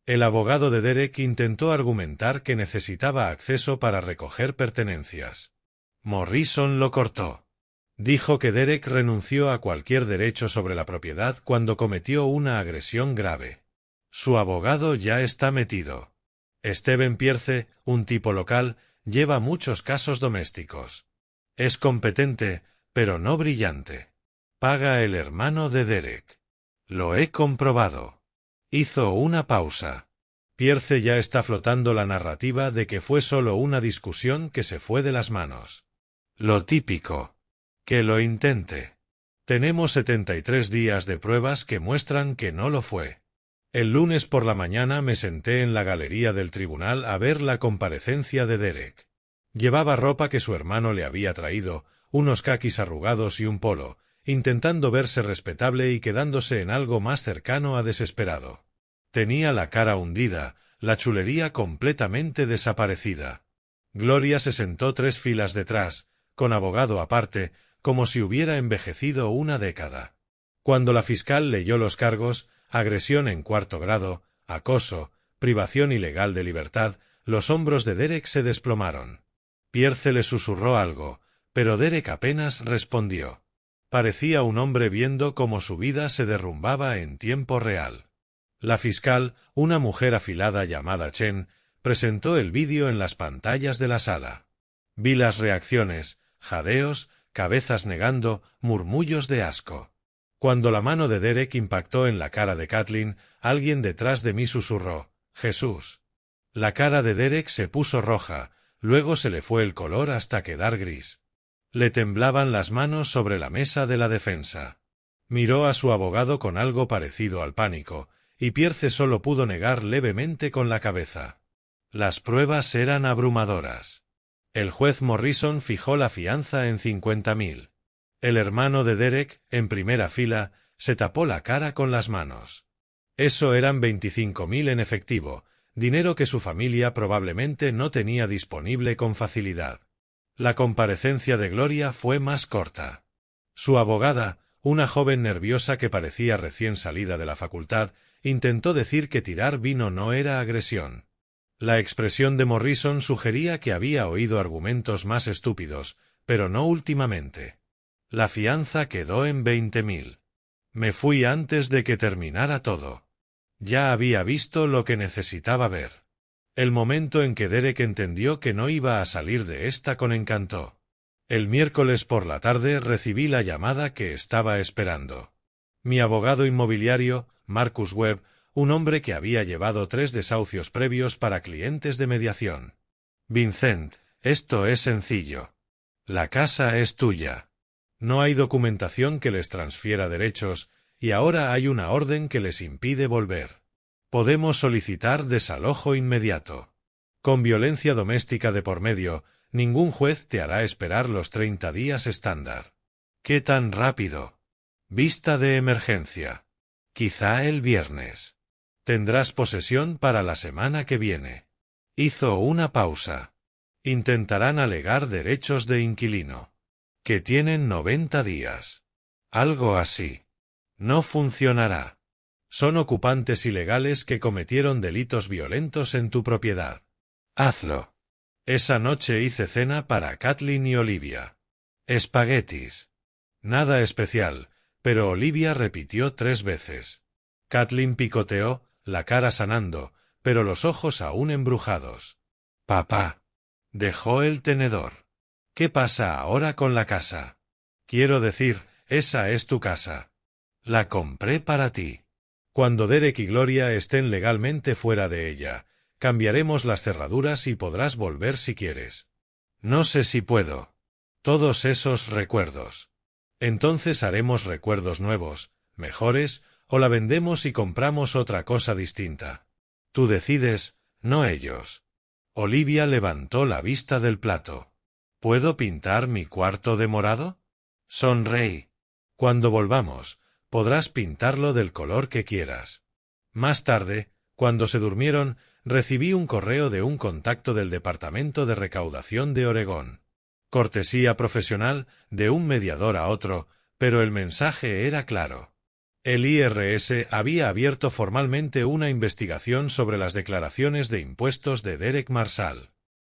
El abogado de Derek intentó argumentar que necesitaba acceso para recoger pertenencias. Morrison lo cortó. Dijo que Derek renunció a cualquier derecho sobre la propiedad cuando cometió una agresión grave. Su abogado ya está metido. Stephen Pierce, un tipo local, lleva muchos casos domésticos. Es competente, pero no brillante. Paga el hermano de Derek. Lo he comprobado. Hizo una pausa. Pierce ya está flotando la narrativa de que fue solo una discusión que se fue de las manos. Lo típico. Que lo intente. Tenemos 73 días de pruebas que muestran que no lo fue. El lunes por la mañana me senté en la galería del tribunal a ver la comparecencia de Derek. Llevaba ropa que su hermano le había traído, unos caquis arrugados y un polo, intentando verse respetable y quedándose en algo más cercano a desesperado. Tenía la cara hundida, la chulería completamente desaparecida. Gloria se sentó 3 filas detrás, con abogado aparte, como si hubiera envejecido una década. Cuando la fiscal leyó los cargos, agresión en 4º grado, acoso, privación ilegal de libertad, los hombros de Derek se desplomaron. Pierce le susurró algo, pero Derek apenas respondió. Parecía un hombre viendo cómo su vida se derrumbaba en tiempo real. La fiscal, una mujer afilada llamada Chen, presentó el vídeo en las pantallas de la sala. Vi las reacciones, jadeos, cabezas negando, murmullos de asco. Cuando la mano de Derek impactó en la cara de Kathleen, alguien detrás de mí susurró, «Jesús». La cara de Derek se puso roja, luego se le fue el color hasta quedar gris. Le temblaban las manos sobre la mesa de la defensa. Miró a su abogado con algo parecido al pánico, y Pierce solo pudo negar levemente con la cabeza. Las pruebas eran abrumadoras. El juez Morrison fijó la fianza en 50.000. El hermano de Derek, en primera fila, se tapó la cara con las manos. Eso eran 25.000 en efectivo, dinero que su familia probablemente no tenía disponible con facilidad. La comparecencia de Gloria fue más corta. Su abogada, una joven nerviosa que parecía recién salida de la facultad, intentó decir que tirar vino no era agresión. La expresión de Morrison sugería que había oído argumentos más estúpidos, pero no últimamente. La fianza quedó en 20.000. Me fui antes de que terminara todo. Ya había visto lo que necesitaba ver. El momento en que Derek entendió que no iba a salir de esta con encantó. El miércoles por la tarde recibí la llamada que estaba esperando. Mi abogado inmobiliario, Marcus Webb, un hombre que había llevado 3 desahucios previos para clientes de mediación. Vincent, esto es sencillo. La casa es tuya. No hay documentación que les transfiera derechos, y ahora hay una orden que les impide volver. Podemos solicitar desalojo inmediato. Con violencia doméstica de por medio, ningún juez te hará esperar los 30 días estándar. ¿Qué tan rápido? Vista de emergencia. Quizá el viernes. Tendrás posesión para la semana que viene. Hizo una pausa. Intentarán alegar derechos de inquilino. Que tienen 90 días. Algo así. No funcionará. Son ocupantes ilegales que cometieron delitos violentos en tu propiedad. Hazlo. Esa noche hice cena para Kathleen y Olivia. Espaguetis. Nada especial, pero Olivia repitió 3 veces. Kathleen picoteó, la cara sanando, pero los ojos aún embrujados. Papá. Dejó el tenedor. ¿Qué pasa ahora con la casa? Quiero decir, esa es tu casa. La compré para ti. Cuando Derek y Gloria estén legalmente fuera de ella, cambiaremos las cerraduras y podrás volver si quieres. No sé si puedo. Todos esos recuerdos. Entonces haremos recuerdos nuevos, mejores, o la vendemos y compramos otra cosa distinta. Tú decides, no ellos. Olivia levantó la vista del plato. ¿Puedo pintar mi cuarto de morado? Sonreí. Cuando volvamos, podrás pintarlo del color que quieras. Más tarde, cuando se durmieron, recibí un correo de un contacto del Departamento de Recaudación de Oregón. Cortesía profesional de un mediador a otro, pero el mensaje era claro. El IRS había abierto formalmente una investigación sobre las declaraciones de impuestos de Derek Marshall.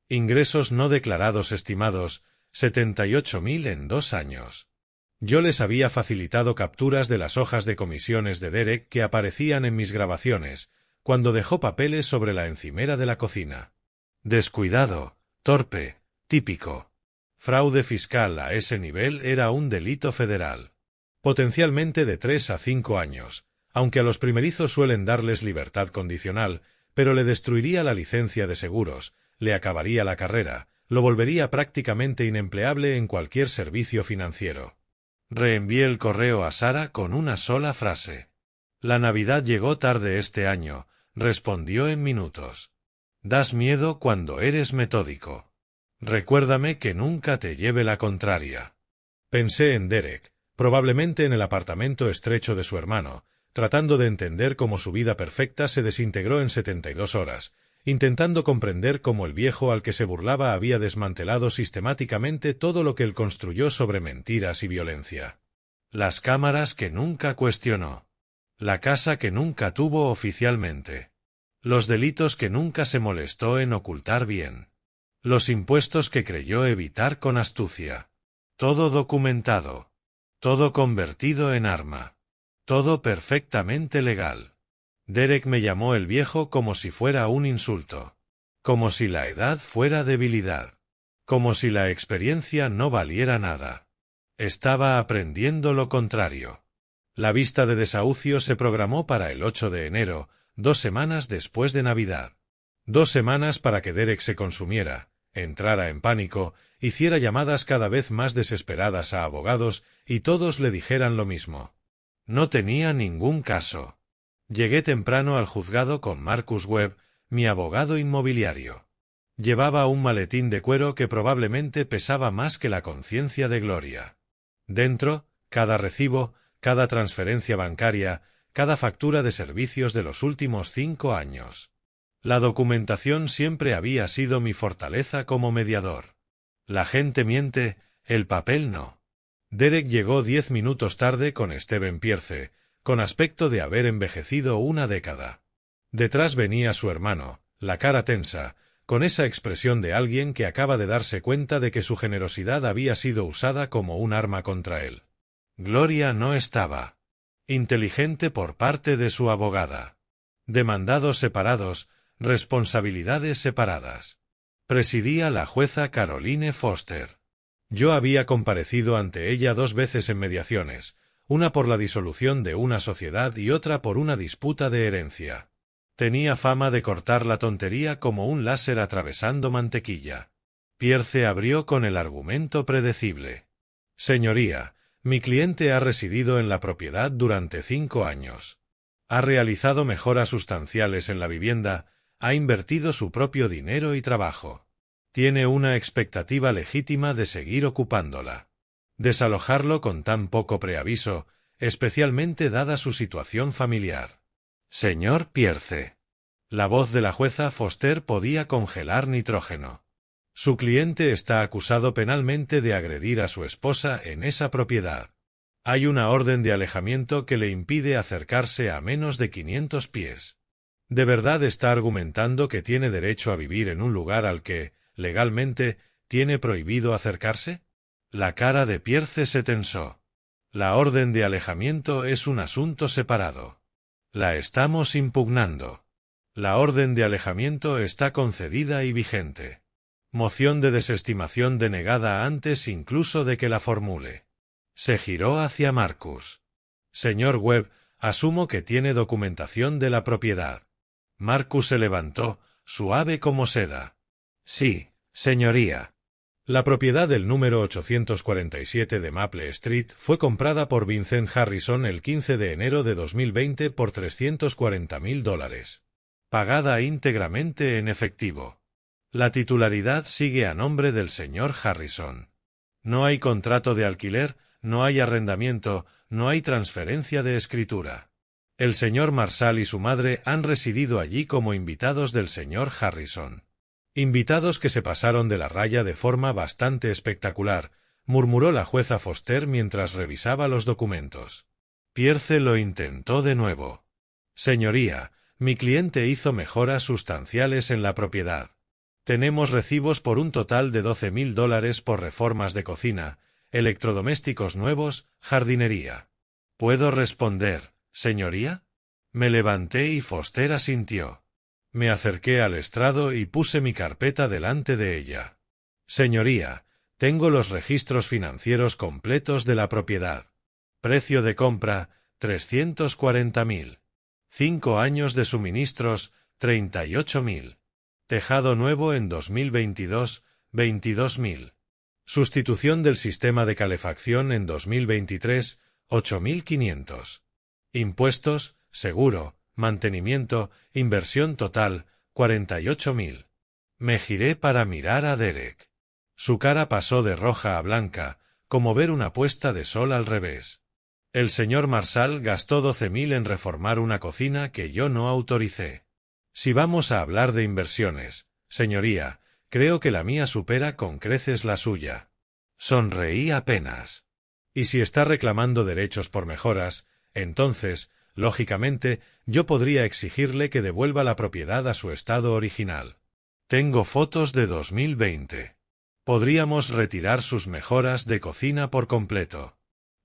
Ingresos no declarados estimados, 78.000 en 2 años. Yo les había facilitado capturas de las hojas de comisiones de Derek que aparecían en mis grabaciones, cuando dejó papeles sobre la encimera de la cocina. Descuidado, torpe, típico. Fraude fiscal a ese nivel era un delito federal. Potencialmente de 3 a 5 años, aunque a los primerizos suelen darles libertad condicional, pero le destruiría la licencia de seguros, le acabaría la carrera, lo volvería prácticamente inempleable en cualquier servicio financiero. Reenvié el correo a Sara con una sola frase. La Navidad llegó tarde este año, respondió en minutos. Das miedo cuando eres metódico. Recuérdame que nunca te lleve la contraria. Pensé en Derek, probablemente en el apartamento estrecho de su hermano, tratando de entender cómo su vida perfecta se desintegró en 72 horas, intentando comprender cómo el viejo al que se burlaba había desmantelado sistemáticamente todo lo que él construyó sobre mentiras y violencia. Las cámaras que nunca cuestionó. La casa que nunca tuvo oficialmente. Los delitos que nunca se molestó en ocultar bien. Los impuestos que creyó evitar con astucia. Todo documentado. Todo convertido en arma. Todo perfectamente legal. Derek me llamó el viejo como si fuera un insulto. Como si la edad fuera debilidad. Como si la experiencia no valiera nada. Estaba aprendiendo lo contrario. La vista de desahucio se programó para el 8 de enero, 2 semanas después de Navidad. 2 semanas para que Derek se consumiera, entrara en pánico, hiciera llamadas cada vez más desesperadas a abogados y todos le dijeran lo mismo. No tenía ningún caso. Llegué temprano al juzgado con Marcus Webb, mi abogado inmobiliario. Llevaba un maletín de cuero que probablemente pesaba más que la conciencia de Gloria. Dentro, cada recibo, cada transferencia bancaria, cada factura de servicios de los últimos 5 años. La documentación siempre había sido mi fortaleza como mediador. La gente miente, el papel no. Derek llegó 10 minutos tarde con Steven Pierce, con aspecto de haber envejecido una década. Detrás venía su hermano, la cara tensa, con esa expresión de alguien que acaba de darse cuenta de que su generosidad había sido usada como un arma contra él. Gloria no estaba. Inteligente por parte de su abogada. Demandados separados, responsabilidades separadas. Presidía la jueza Caroline Foster. Yo había comparecido ante ella 2 veces en mediaciones, una por la disolución de una sociedad y otra por una disputa de herencia. Tenía fama de cortar la tontería como un láser atravesando mantequilla. Pierce abrió con el argumento predecible. Señoría, mi cliente ha residido en la propiedad durante 5 años. Ha realizado mejoras sustanciales en la vivienda, ha invertido su propio dinero y trabajo. Tiene una expectativa legítima de seguir ocupándola. Desalojarlo con tan poco preaviso, especialmente dada su situación familiar. Señor Pierce. La voz de la jueza Foster podía congelar nitrógeno. Su cliente está acusado penalmente de agredir a su esposa en esa propiedad. Hay una orden de alejamiento que le impide acercarse a menos de 500 pies. ¿De verdad está argumentando que tiene derecho a vivir en un lugar al que, legalmente, tiene prohibido acercarse? La cara de Pierce se tensó. La orden de alejamiento es un asunto separado. La estamos impugnando. La orden de alejamiento está concedida y vigente. Moción de desestimación denegada antes incluso de que la formule. Se giró hacia Marcus. Señor Webb, asumo que tiene documentación de la propiedad. Marcus se levantó, suave como seda. Sí, señoría. La propiedad del número 847 de Maple Street fue comprada por Vincent Harrison el 15 de enero de 2020 por $340,000. Pagada íntegramente en efectivo. La titularidad sigue a nombre del señor Harrison. No hay contrato de alquiler, no hay arrendamiento, no hay transferencia de escritura. El señor Marshall y su madre han residido allí como invitados del señor Harrison. Invitados que se pasaron de la raya de forma bastante espectacular, murmuró la jueza Foster mientras revisaba los documentos. Pierce lo intentó de nuevo. Señoría, mi cliente hizo mejoras sustanciales en la propiedad. Tenemos recibos por un total de $12,000 por reformas de cocina, electrodomésticos nuevos, jardinería. ¿Puedo responder, señoría? Me levanté y Foster asintió. Me acerqué al estrado y puse mi carpeta delante de ella. Señoría, tengo los registros financieros completos de la propiedad. Precio de compra, $340,000. 5 años de suministros, $38,000. Tejado nuevo en 2022, $22,000. Sustitución del sistema de calefacción en 2023, $8,500. Impuestos, seguro, mantenimiento, inversión total, $48,000. Me giré para mirar a Derek. Su cara pasó de roja a blanca, como ver una puesta de sol al revés. El señor Marshall gastó $12,000 en reformar una cocina que yo no autoricé. Si vamos a hablar de inversiones, señoría, creo que la mía supera con creces la suya. Sonreí apenas. Y si está reclamando derechos por mejoras, entonces, lógicamente, yo podría exigirle que devuelva la propiedad a su estado original. Tengo fotos de 2020. Podríamos retirar sus mejoras de cocina por completo.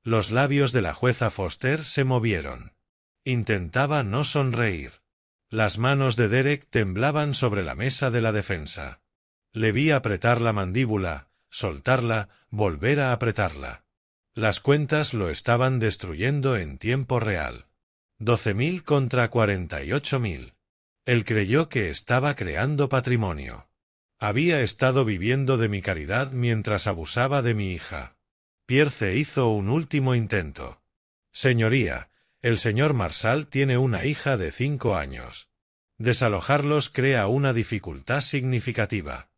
Los labios de la jueza Foster se movieron. Intentaba no sonreír. Las manos de Derek temblaban sobre la mesa de la defensa. Le vi apretar la mandíbula, soltarla, volver a apretarla. Las cuentas lo estaban destruyendo en tiempo real. 12,000 contra 48,000. Él creyó que estaba creando patrimonio. Había estado viviendo de mi caridad mientras abusaba de mi hija. Pierce hizo un último intento. Señoría, el señor Marshall tiene una hija de 5 años. Desalojarlos crea una dificultad significativa.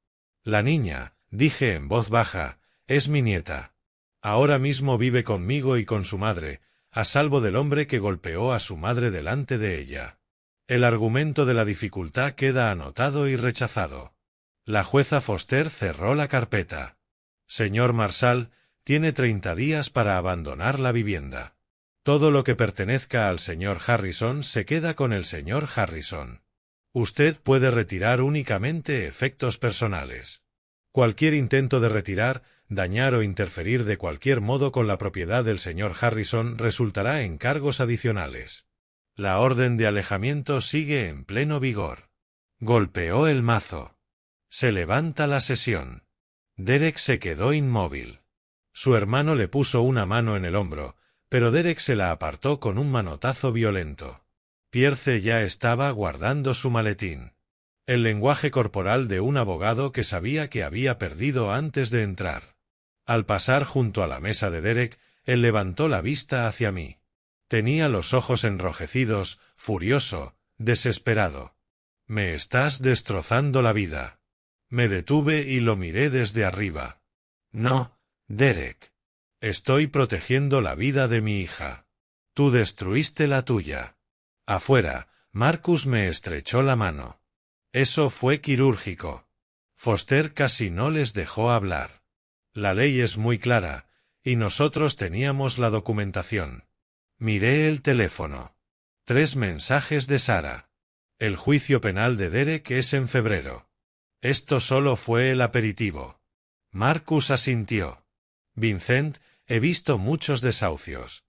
La niña, dije en voz baja, es mi nieta. Ahora mismo vive conmigo y con su madre, a salvo del hombre que golpeó a su madre delante de ella. El argumento de la dificultad queda anotado y rechazado. La jueza Foster cerró la carpeta. Señor Marshall, tiene 30 días para abandonar la vivienda. Todo lo que pertenezca al señor Harrison se queda con el señor Harrison. Usted puede retirar únicamente efectos personales. Cualquier intento de retirar, dañar o interferir de cualquier modo con la propiedad del señor Harrison resultará en cargos adicionales. La orden de alejamiento sigue en pleno vigor. Golpeó el mazo. Se levanta la sesión. Derek se quedó inmóvil. Su hermano le puso una mano en el hombro, pero Derek se la apartó con un manotazo violento. Pierce ya estaba guardando su maletín. El lenguaje corporal de un abogado que sabía que había perdido antes de entrar. Al pasar junto a la mesa de Derek, él levantó la vista hacia mí. Tenía los ojos enrojecidos, furioso, desesperado. «Me estás destrozando la vida». Me detuve y lo miré desde arriba. «No, Derek. Estoy protegiendo la vida de mi hija. Tú destruiste la tuya». Afuera, Marcus me estrechó la mano. Eso fue quirúrgico. Foster casi no les dejó hablar. La ley es muy clara, y nosotros teníamos la documentación. Miré el teléfono. 3 mensajes de Sara. El juicio penal de Derek es en febrero. Esto solo fue el aperitivo. Marcus asintió. Vincent, he visto muchos desahucios.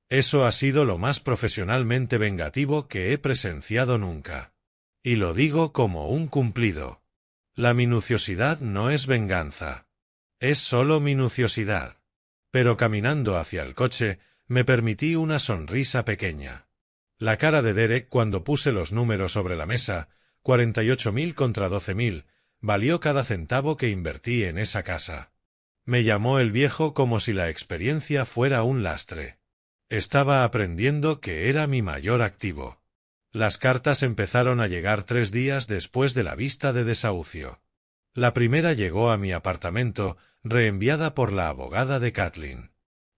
Eso ha sido lo más profesionalmente vengativo que he presenciado nunca. Y lo digo como un cumplido. La minuciosidad no es venganza. Es solo minuciosidad. Pero caminando hacia el coche, me permití una sonrisa pequeña. La cara de Derek cuando puse los números sobre la mesa, 48.000 contra 12.000, valió cada centavo que invertí en esa casa. Me llamó el viejo como si la experiencia fuera un lastre. Estaba aprendiendo que era mi mayor activo. Las cartas empezaron a llegar 3 días después de la vista de desahucio. La primera llegó a mi apartamento, reenviada por la abogada de Kathleen.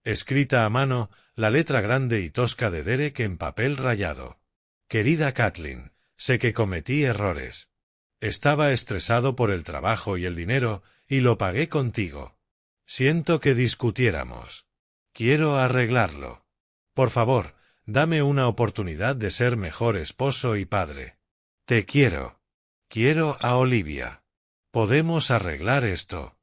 Escrita a mano, la letra grande y tosca de Derek en papel rayado. Querida Kathleen, sé que cometí errores. Estaba estresado por el trabajo y el dinero, y lo pagué contigo. Siento que discutiéramos. Quiero arreglarlo. Por favor, dame una oportunidad de ser mejor esposo y padre. Te quiero. Quiero a Olivia. Podemos arreglar esto.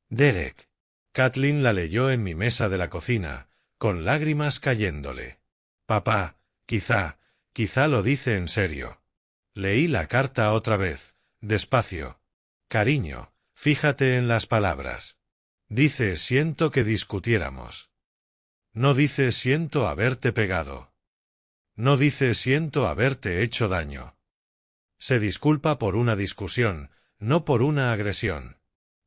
Derek. Kathleen la leyó en mi mesa de la cocina, con lágrimas cayéndole. Papá, quizá lo dice en serio. Leí la carta otra vez, despacio. Cariño, fíjate en las palabras. Dice siento que discutiéramos. No dice siento haberte pegado. No dice siento haberte hecho daño. Se disculpa por una discusión, no por una agresión.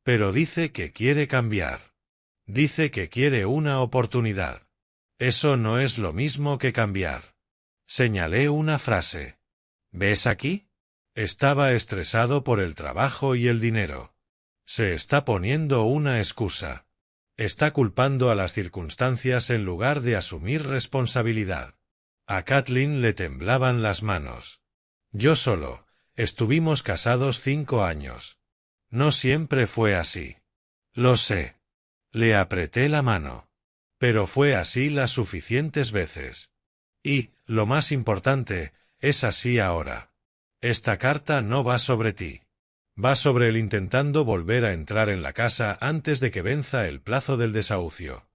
Pero dice que quiere cambiar. Dice que quiere una oportunidad. Eso no es lo mismo que cambiar. Señalé una frase. ¿Ves aquí? Estaba estresado por el trabajo y el dinero. Se está poniendo una excusa. Está culpando a las circunstancias en lugar de asumir responsabilidad. A Kathleen le temblaban las manos. Yo solo. Estuvimos casados 5 años. No siempre fue así. Lo sé. Le apreté la mano. Pero fue así las suficientes veces. Y, lo más importante, es así ahora. Esta carta no va sobre ti. Va sobre él intentando volver a entrar en la casa antes de que venza el plazo del desahucio.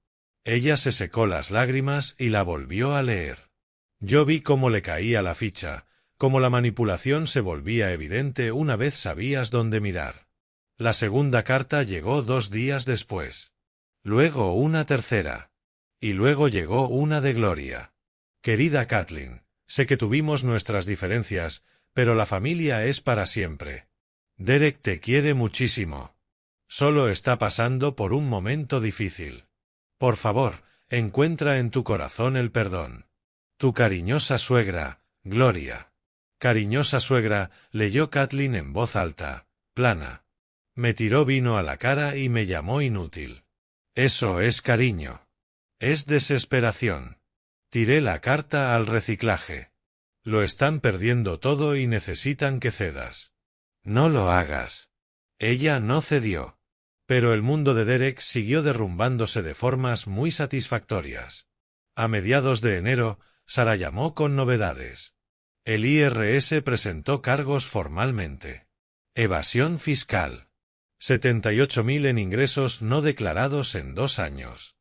Ella se secó las lágrimas y la volvió a leer. Yo vi cómo le caía la ficha, cómo la manipulación se volvía evidente una vez sabías dónde mirar. La segunda carta llegó 2 días después. Luego una tercera. Y luego llegó una de Gloria. Querida Kathleen, sé que tuvimos nuestras diferencias, pero la familia es para siempre. Derek te quiere muchísimo. Solo está pasando por un momento difícil. Por favor, encuentra en tu corazón el perdón. Tu cariñosa suegra, Gloria. Cariñosa suegra, leyó Kathleen en voz alta, plana. Me tiró vino a la cara y me llamó inútil. Eso es cariño. Es desesperación. Tiré la carta al reciclaje. Lo están perdiendo todo y necesitan que cedas. No lo hagas. Ella no cedió. Pero el mundo de Derek siguió derrumbándose de formas muy satisfactorias. A mediados de enero, Sara llamó con novedades. El IRS presentó cargos formalmente. Evasión fiscal. 78.000 en ingresos no declarados en 2 años.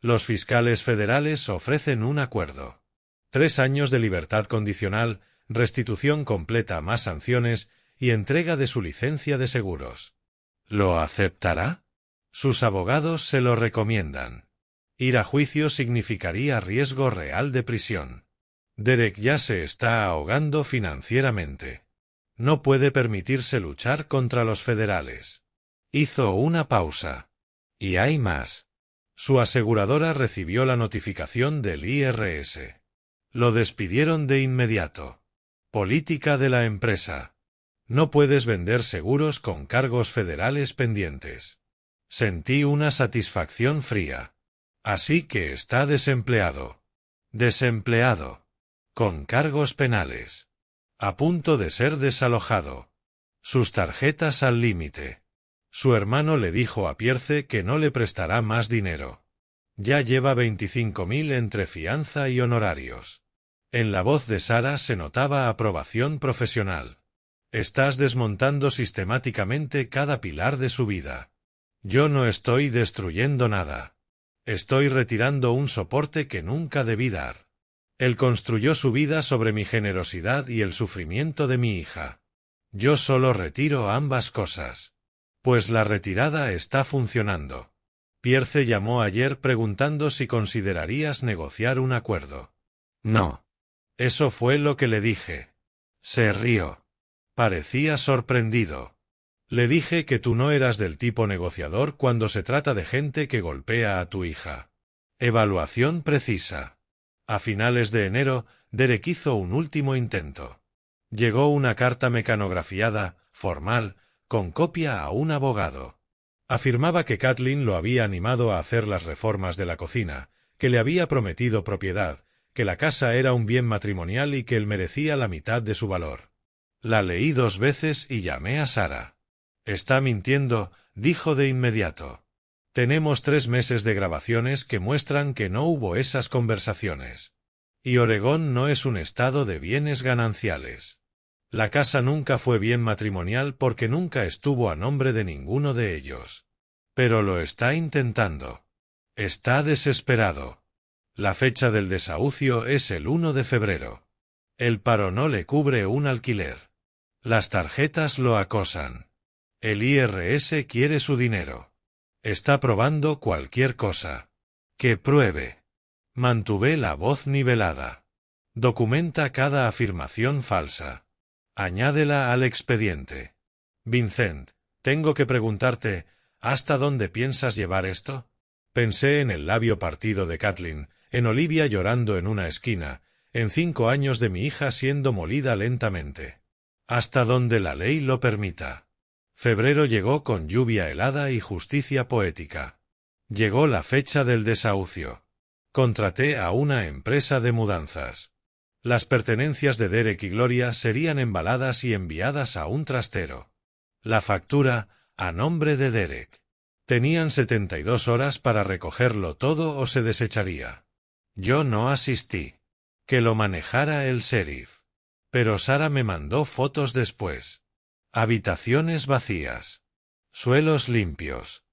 Los fiscales federales ofrecen un acuerdo. 3 años de libertad condicional, restitución completa más sanciones y entrega de su licencia de seguros. ¿Lo aceptará? Sus abogados se lo recomiendan. Ir a juicio significaría riesgo real de prisión. Derek ya se está ahogando financieramente. No puede permitirse luchar contra los federales. Hizo una pausa. Y hay más. Su aseguradora recibió la notificación del IRS. Lo despidieron de inmediato. Política de la empresa. No puedes vender seguros con cargos federales pendientes. Sentí una satisfacción fría. Así que está desempleado. Desempleado. Con cargos penales. A punto de ser desalojado. Sus tarjetas al límite. Su hermano le dijo a Pierce que no le prestará más dinero. Ya lleva 25.000 entre fianza y honorarios. En la voz de Sara se notaba aprobación profesional. Estás desmontando sistemáticamente cada pilar de su vida. Yo no estoy destruyendo nada. Estoy retirando un soporte que nunca debí dar. Él construyó su vida sobre mi generosidad y el sufrimiento de mi hija. Yo solo retiro ambas cosas. Pues la retirada está funcionando. Pierce llamó ayer preguntando si considerarías negociar un acuerdo. No. Eso fue lo que le dije. Se rió. Parecía sorprendido. Le dije que tú no eras del tipo negociador cuando se trata de gente que golpea a tu hija. Evaluación precisa. A finales de enero, Derek hizo un último intento. Llegó una carta mecanografiada, formal, con copia a un abogado. Afirmaba que Kathleen lo había animado a hacer las reformas de la cocina, que le había prometido propiedad, que la casa era un bien matrimonial y que él merecía la mitad de su valor. La leí 2 veces y llamé a Sara. Está mintiendo, dijo de inmediato. Tenemos 3 meses de grabaciones que muestran que no hubo esas conversaciones. Y Oregón no es un estado de bienes gananciales. La casa nunca fue bien matrimonial porque nunca estuvo a nombre de ninguno de ellos. Pero lo está intentando. Está desesperado. La fecha del desahucio es el 1 de febrero. El paro no le cubre un alquiler. Las tarjetas lo acosan. El IRS quiere su dinero. Está probando cualquier cosa. Que pruebe. Mantuve la voz nivelada. Documenta cada afirmación falsa. Añádela al expediente. Vincent, tengo que preguntarte, ¿hasta dónde piensas llevar esto? Pensé en el labio partido de Kathleen, en Olivia llorando en una esquina, en 5 años de mi hija siendo molida lentamente. Hasta donde la ley lo permita. Febrero llegó con lluvia helada y justicia poética. Llegó la fecha del desahucio. Contraté a una empresa de mudanzas. Las pertenencias de Derek y Gloria serían embaladas y enviadas a un trastero. La factura, a nombre de Derek. Tenían 72 horas para recogerlo todo o se desecharía. Yo no asistí. Que lo manejara el sheriff. Pero Sara me mandó fotos después. Habitaciones vacías. Suelos limpios.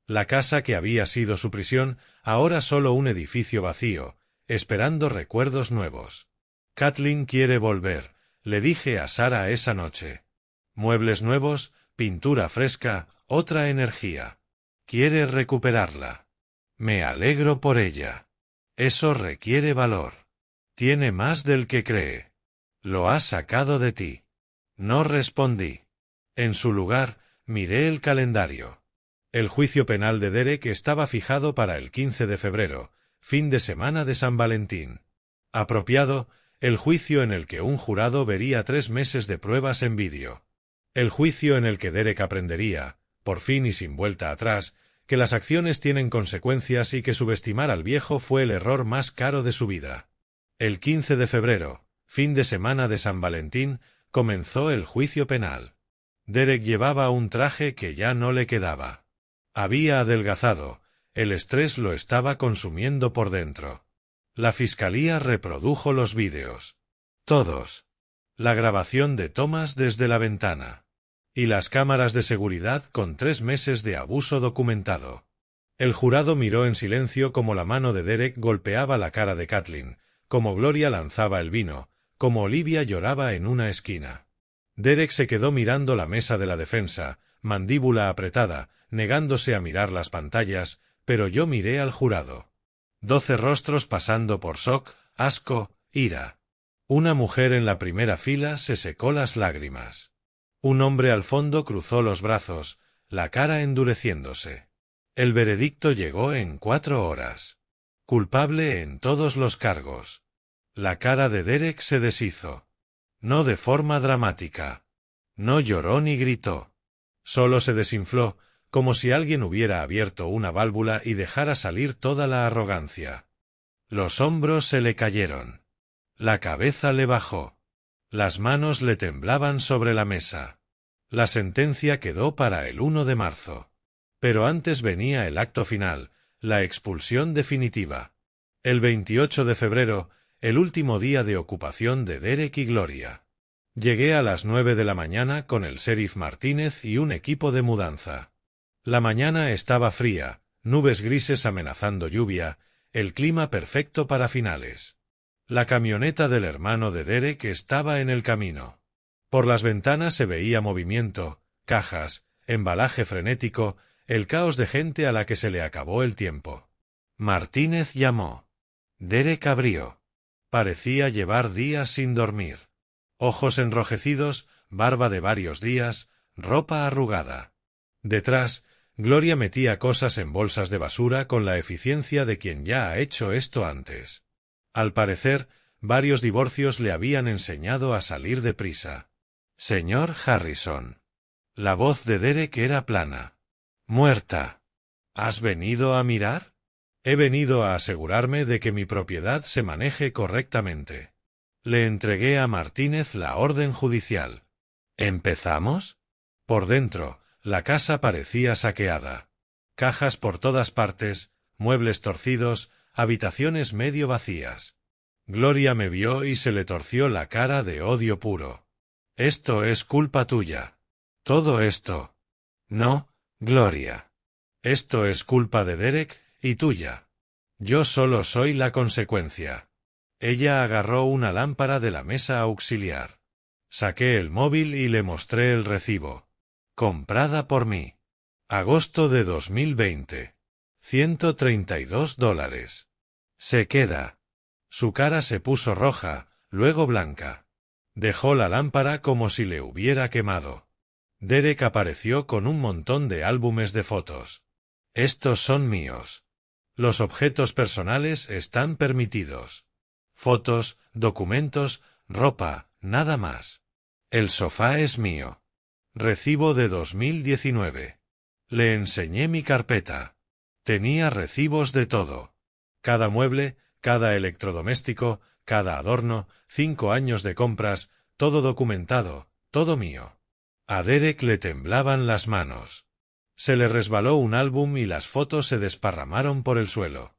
La casa que había sido su prisión, ahora solo un edificio vacío, esperando recuerdos nuevos. Kathleen quiere volver, le dije a Sara esa noche. Muebles nuevos, pintura fresca, otra energía. Quiere recuperarla. Me alegro por ella. Eso requiere valor. Tiene más del que cree. Lo ha sacado de ti. No respondí. En su lugar, miré el calendario. El juicio penal de Derek estaba fijado para el 15 de febrero, fin de semana de San Valentín. Apropiado, el juicio en el que un jurado vería 3 meses de pruebas en vídeo. El juicio en el que Derek aprendería, por fin y sin vuelta atrás, que las acciones tienen consecuencias y que subestimar al viejo fue el error más caro de su vida. El 15 de febrero, fin de semana de San Valentín, comenzó el juicio penal. Derek llevaba un traje que ya no le quedaba. Había adelgazado, el estrés lo estaba consumiendo por dentro. La fiscalía reprodujo los vídeos. Todos. La grabación de tomas desde la ventana. Y las cámaras de seguridad con 3 meses de abuso documentado. El jurado miró en silencio como la mano de Derek golpeaba la cara de Kathleen, como Gloria lanzaba el vino, como Olivia lloraba en una esquina. Derek se quedó mirando la mesa de la defensa, mandíbula apretada, negándose a mirar las pantallas, pero yo miré al jurado. 12 rostros pasando por shock, asco, ira. Una mujer en la primera fila se secó las lágrimas. Un hombre al fondo cruzó los brazos, la cara endureciéndose. El veredicto llegó en 4 horas. Culpable en todos los cargos. La cara de Derek se deshizo. No de forma dramática. No lloró ni gritó. Solo se desinfló, como si alguien hubiera abierto una válvula y dejara salir toda la arrogancia. Los hombros se le cayeron. La cabeza le bajó. Las manos le temblaban sobre la mesa. La sentencia quedó para el 1 de marzo. Pero antes venía el acto final, la expulsión definitiva. El 28 de febrero, el último día de ocupación de Derek y Gloria. Llegué a las 9 de la mañana con el sheriff Martínez y un equipo de mudanza. La mañana estaba fría, nubes grises amenazando lluvia, el clima perfecto para finales. La camioneta del hermano de Derek estaba en el camino. Por las ventanas se veía movimiento, cajas, embalaje frenético, el caos de gente a la que se le acabó el tiempo. Martínez llamó. Derek abrió. Parecía llevar días sin dormir. Ojos enrojecidos, barba de varios días, ropa arrugada. Detrás, Gloria metía cosas en bolsas de basura con la eficiencia de quien ya ha hecho esto antes. Al parecer, varios divorcios le habían enseñado a salir deprisa. Señor Harrison. La voz de Derek era plana. Muerta. ¿Has venido a mirar? He venido a asegurarme de que mi propiedad se maneje correctamente. Le entregué a Martínez la orden judicial. ¿Empezamos? Por dentro, la casa parecía saqueada. Cajas por todas partes, muebles torcidos, habitaciones medio vacías. Gloria me vio y se le torció la cara de odio puro. Esto es culpa tuya. Todo esto. No, Gloria. Esto es culpa de Derek y tuya. Yo solo soy la consecuencia. Ella agarró una lámpara de la mesa auxiliar. Saqué el móvil y le mostré el recibo. Comprada por mí. Agosto de 2020. $132. Se queda. Su cara se puso roja, luego blanca. Dejó la lámpara como si le hubiera quemado. Derek apareció con un montón de álbumes de fotos. Estos son míos. Los objetos personales están permitidos. Fotos, documentos, ropa, nada más. El sofá es mío. Recibo de 2019. Le enseñé mi carpeta. Tenía recibos de todo. Cada mueble, cada electrodoméstico, cada adorno, 5 años de compras, todo documentado, todo mío. A Derek le temblaban las manos. Se le resbaló un álbum y las fotos se desparramaron por el suelo.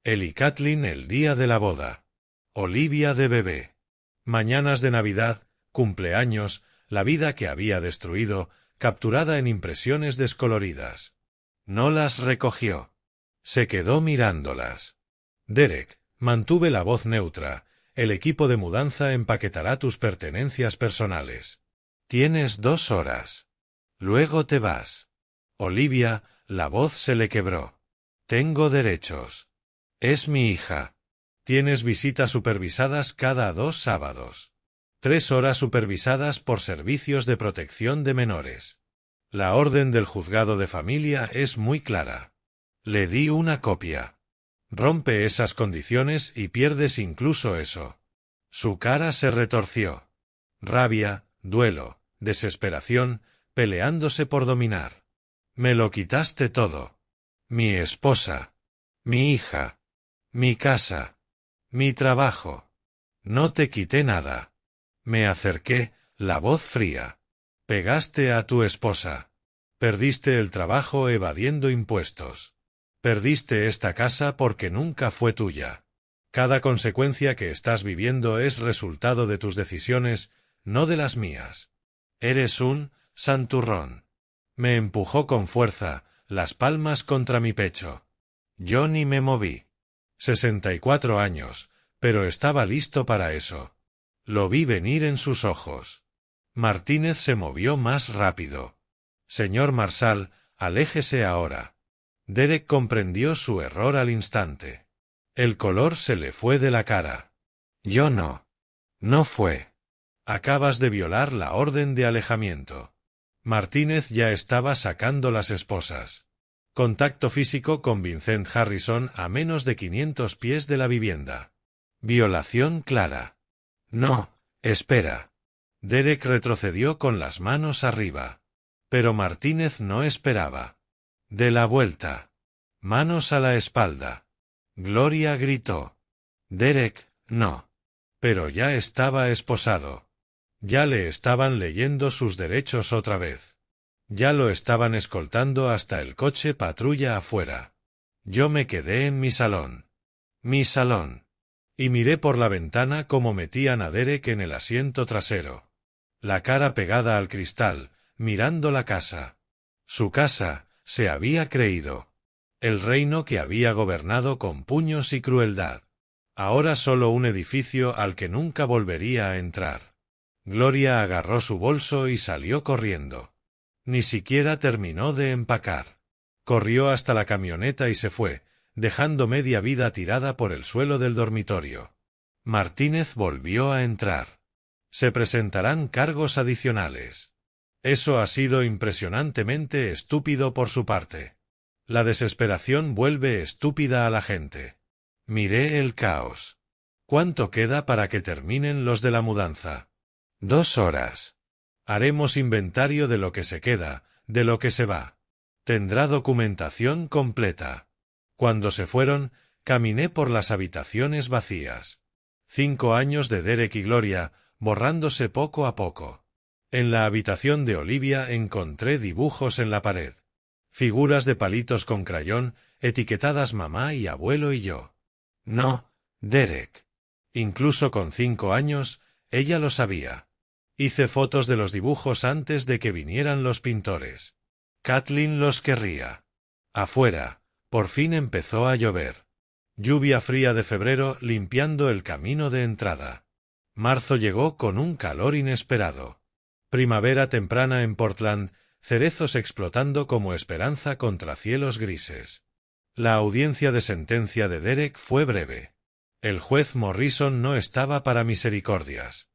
Él y Kathleen el día de la boda. Olivia de bebé. Mañanas de Navidad, cumpleaños, la vida que había destruido, capturada en impresiones descoloridas. No las recogió. Se quedó mirándolas. Derek, mantuve la voz neutra. El equipo de mudanza empaquetará tus pertenencias personales. Tienes 2 horas. Luego te vas. Olivia, la voz se le quebró. Tengo derechos. Es mi hija. Tienes visitas supervisadas cada 2 sábados. 3 horas supervisadas por servicios de protección de menores. La orden del juzgado de familia es muy clara. Le di una copia. Rompe esas condiciones y pierdes incluso eso. Su cara se retorció. Rabia, duelo, desesperación, peleándose por dominar. Me lo quitaste todo. Mi esposa. Mi hija. Mi casa. Mi trabajo. No te quité nada. Me acerqué, la voz fría. Pegaste a tu esposa. Perdiste el trabajo evadiendo impuestos. Perdiste esta casa porque nunca fue tuya. Cada consecuencia que estás viviendo es resultado de tus decisiones, no de las mías. Eres un santurrón. Me empujó con fuerza, las palmas contra mi pecho. Yo ni me moví. 64 años, pero estaba listo para eso. Lo vi venir en sus ojos. Martínez se movió más rápido. Señor Marshall, aléjese ahora. Derek comprendió su error al instante. El color se le fue de la cara. Yo no. No fue. Acabas de violar la orden de alejamiento. Martínez ya estaba sacando las esposas. Contacto físico con Vincent Harrison a menos de 500 pies de la vivienda. Violación clara. No, espera. Derek retrocedió con las manos arriba. Pero Martínez no esperaba. De la vuelta. Manos a la espalda. Gloria gritó. Derek, no. Pero ya estaba esposado. Ya le estaban leyendo sus derechos otra vez. Ya lo estaban escoltando hasta el coche patrulla afuera. Yo me quedé en mi salón. Mi salón. Y miré por la ventana cómo metían a Derek en el asiento trasero. La cara pegada al cristal, mirando la casa. Su casa, se había creído. El reino que había gobernado con puños y crueldad. Ahora solo un edificio al que nunca volvería a entrar. Gloria agarró su bolso y salió corriendo. Ni siquiera terminó de empacar. Corrió hasta la camioneta y se fue, dejando media vida tirada por el suelo del dormitorio. Martínez volvió a entrar. Se presentarán cargos adicionales. Eso ha sido impresionantemente estúpido por su parte. La desesperación vuelve estúpida a la gente. Miré el caos. ¿Cuánto queda para que terminen los de la mudanza? 2 horas. Haremos inventario de lo que se queda, de lo que se va. Tendrá documentación completa. Cuando se fueron, caminé por las habitaciones vacías. 5 años de Derek y Gloria, borrándose poco a poco. En la habitación de Olivia encontré dibujos en la pared. Figuras de palitos con crayón, etiquetadas mamá y abuelo y yo. No, Derek. Incluso con 5 años, ella lo sabía. Hice fotos de los dibujos antes de que vinieran los pintores. Kathleen los querría. Afuera, por fin empezó a llover. Lluvia fría de febrero limpiando el camino de entrada. Marzo llegó con un calor inesperado. Primavera temprana en Portland, cerezos explotando como esperanza contra cielos grises. La audiencia de sentencia de Derek fue breve. El juez Morrison no estaba para misericordias.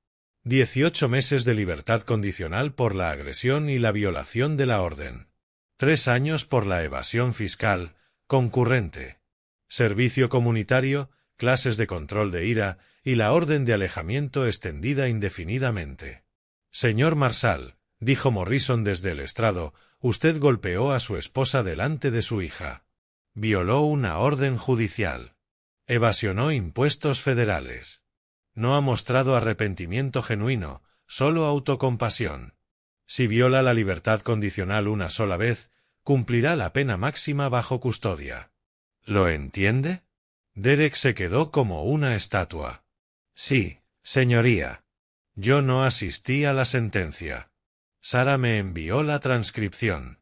18 meses de libertad condicional por la agresión y la violación de la orden. 3 años por la evasión fiscal, concurrente. Servicio comunitario, clases de control de ira y la orden de alejamiento extendida indefinidamente. Señor Marshall, dijo Morrison desde el estrado, usted golpeó a su esposa delante de su hija. Violó una orden judicial. Evasionó impuestos federales. No ha mostrado arrepentimiento genuino, solo autocompasión. Si viola la libertad condicional una sola vez, cumplirá la pena máxima bajo custodia. ¿Lo entiende? Derek se quedó como una estatua. Sí, señoría. Yo no asistí a la sentencia. Sara me envió la transcripción.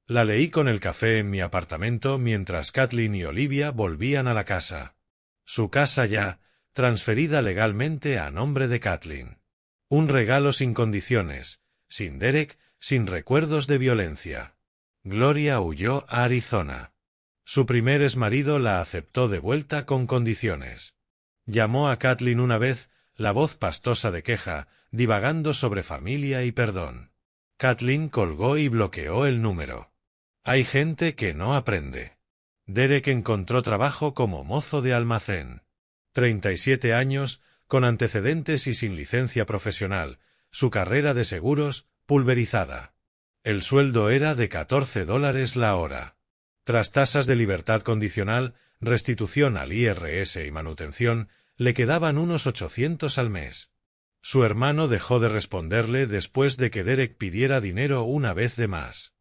La leí con el café en mi apartamento mientras Kathleen y Olivia volvían a la casa. Su casa ya, transferida legalmente a nombre de Kathleen. Un regalo sin condiciones, sin Derek, sin recuerdos de violencia. Gloria huyó a Arizona. Su primer exmarido la aceptó de vuelta con condiciones. Llamó a Kathleen una vez, la voz pastosa de queja, divagando sobre familia y perdón. Kathleen colgó y bloqueó el número. Hay gente que no aprende. Derek encontró trabajo como mozo de almacén. 37 años, con antecedentes y sin licencia profesional, su carrera de seguros, pulverizada. El sueldo era de $14 la hora. Tras tasas de libertad condicional, restitución al IRS y manutención, le quedaban unos 800 al mes. Su hermano dejó de responderle después de que Derek pidiera dinero una vez de más.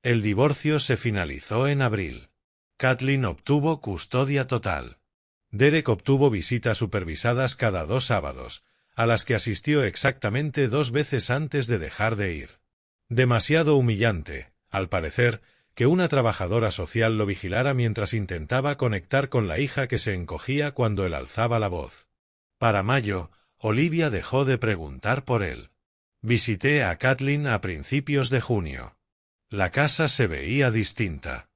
El divorcio se finalizó en abril. Kathleen obtuvo custodia total. Derek obtuvo visitas supervisadas cada 2 sábados, a las que asistió exactamente 2 veces antes de dejar de ir. Demasiado humillante, al parecer, que una trabajadora social lo vigilara mientras intentaba conectar con la hija que se encogía cuando él alzaba la voz. Para mayo, Olivia dejó de preguntar por él. Visité a Kathleen a principios de junio. La casa se veía distinta.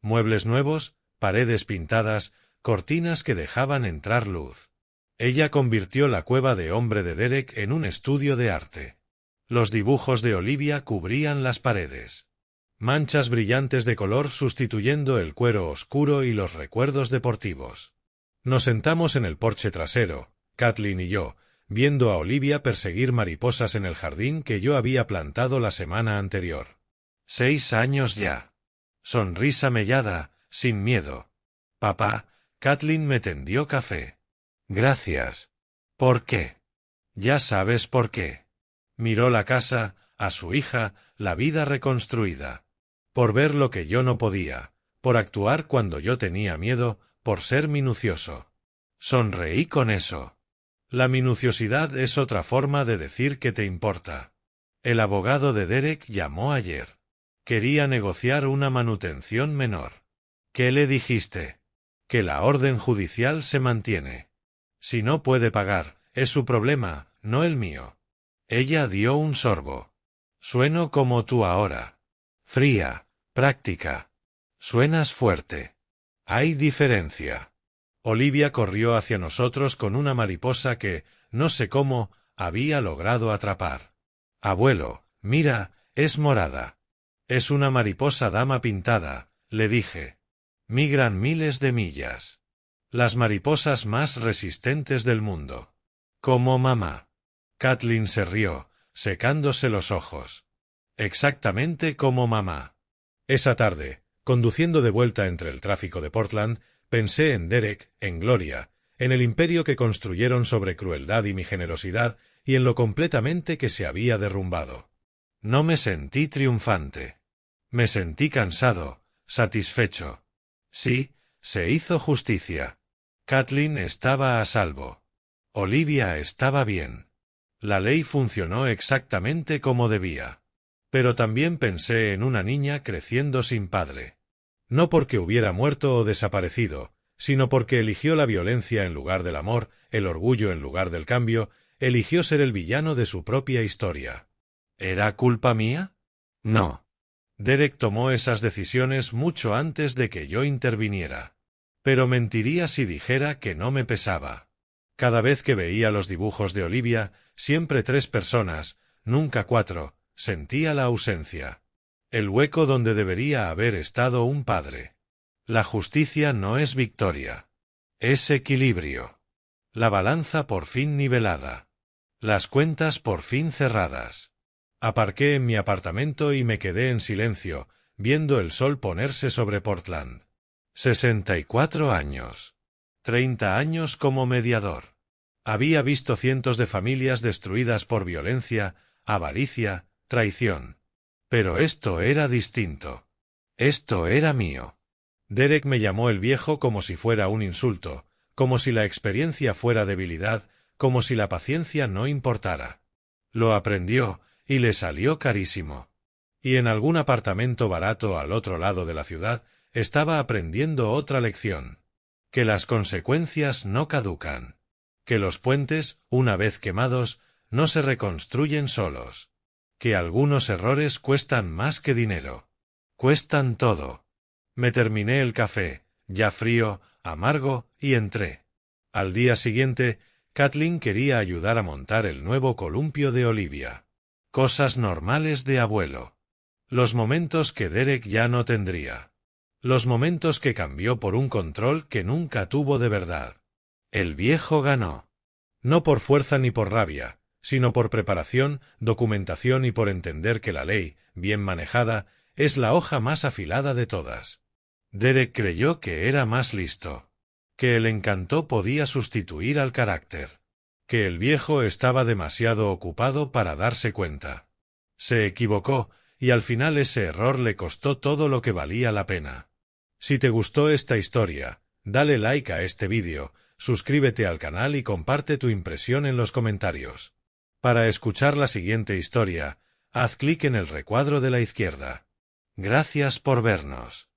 Muebles nuevos, paredes pintadas, cortinas que dejaban entrar luz. Ella convirtió la cueva de hombre de Derek en un estudio de arte. Los dibujos de Olivia cubrían las paredes. Manchas brillantes de color sustituyendo el cuero oscuro y los recuerdos deportivos. Nos sentamos en el porche trasero, Kathleen y yo, viendo a Olivia perseguir mariposas en el jardín que yo había plantado la semana anterior. 6 años ya. Sonrisa mellada, sin miedo. Papá, Kathleen me tendió café. Gracias. ¿Por qué? Ya sabes por qué. Miró la casa, a su hija, la vida reconstruida. Por ver lo que yo no podía, por actuar cuando yo tenía miedo, por ser minucioso. Sonreí con eso. La minuciosidad es otra forma de decir que te importa. El abogado de Derek llamó ayer. Quería negociar una manutención menor. ¿Qué le dijiste? Que la orden judicial se mantiene. Si no puede pagar, es su problema, no el mío. Ella dio un sorbo. Sueno como tú ahora. Fría, práctica. Suenas fuerte. Hay diferencia. Olivia corrió hacia nosotros con una mariposa que, no sé cómo, había logrado atrapar. Abuelo, mira, es morada. Es una mariposa dama pintada, le dije. Migran miles de millas. Las mariposas más resistentes del mundo. Como mamá. Kathleen se rió, secándose los ojos. Exactamente como mamá. Esa tarde, conduciendo de vuelta entre el tráfico de Portland, pensé en Derek, en Gloria, en el imperio que construyeron sobre crueldad y mi generosidad, y en lo completamente que se había derrumbado. No me sentí triunfante. Me sentí cansado, satisfecho. Sí, se hizo justicia. Kathleen estaba a salvo. Olivia estaba bien. La ley funcionó exactamente como debía. Pero también pensé en una niña creciendo sin padre. No porque hubiera muerto o desaparecido, sino porque eligió la violencia en lugar del amor, el orgullo en lugar del cambio, eligió ser el villano de su propia historia. ¿Era culpa mía? No. Derek tomó esas decisiones mucho antes de que yo interviniera. Pero mentiría si dijera que no me pesaba. Cada vez que veía los dibujos de Olivia, siempre 3 personas, nunca 4, sentía la ausencia. El hueco donde debería haber estado un padre. La justicia no es victoria. Es equilibrio. La balanza por fin nivelada. Las cuentas por fin cerradas. Aparqué en mi apartamento y me quedé en silencio, viendo el sol ponerse sobre Portland. 64 años. 30 años como mediador. Había visto cientos de familias destruidas por violencia, avaricia, traición. Pero esto era distinto. Esto era mío. Derek me llamó el viejo como si fuera un insulto, como si la experiencia fuera debilidad, como si la paciencia no importara. Lo aprendió, y le salió carísimo. Y en algún apartamento barato al otro lado de la ciudad, estaba aprendiendo otra lección. Que las consecuencias no caducan. Que los puentes, una vez quemados, no se reconstruyen solos. Que algunos errores cuestan más que dinero. Cuestan todo. Me terminé el café, ya frío, amargo, y entré. Al día siguiente, Kathleen quería ayudar a montar el nuevo columpio de Olivia. Cosas normales de abuelo. Los momentos que Derek ya no tendría. Los momentos que cambió por un control que nunca tuvo de verdad. El viejo ganó. No por fuerza ni por rabia, sino por preparación, documentación y por entender que la ley, bien manejada, es la hoja más afilada de todas. Derek creyó que era más listo. Que el encanto podía sustituir al carácter. Que el viejo estaba demasiado ocupado para darse cuenta. Se equivocó, y al final ese error le costó todo lo que valía la pena. Si te gustó esta historia, dale like a este vídeo, suscríbete al canal y comparte tu impresión en los comentarios. Para escuchar la siguiente historia, haz clic en el recuadro de la izquierda. Gracias por vernos.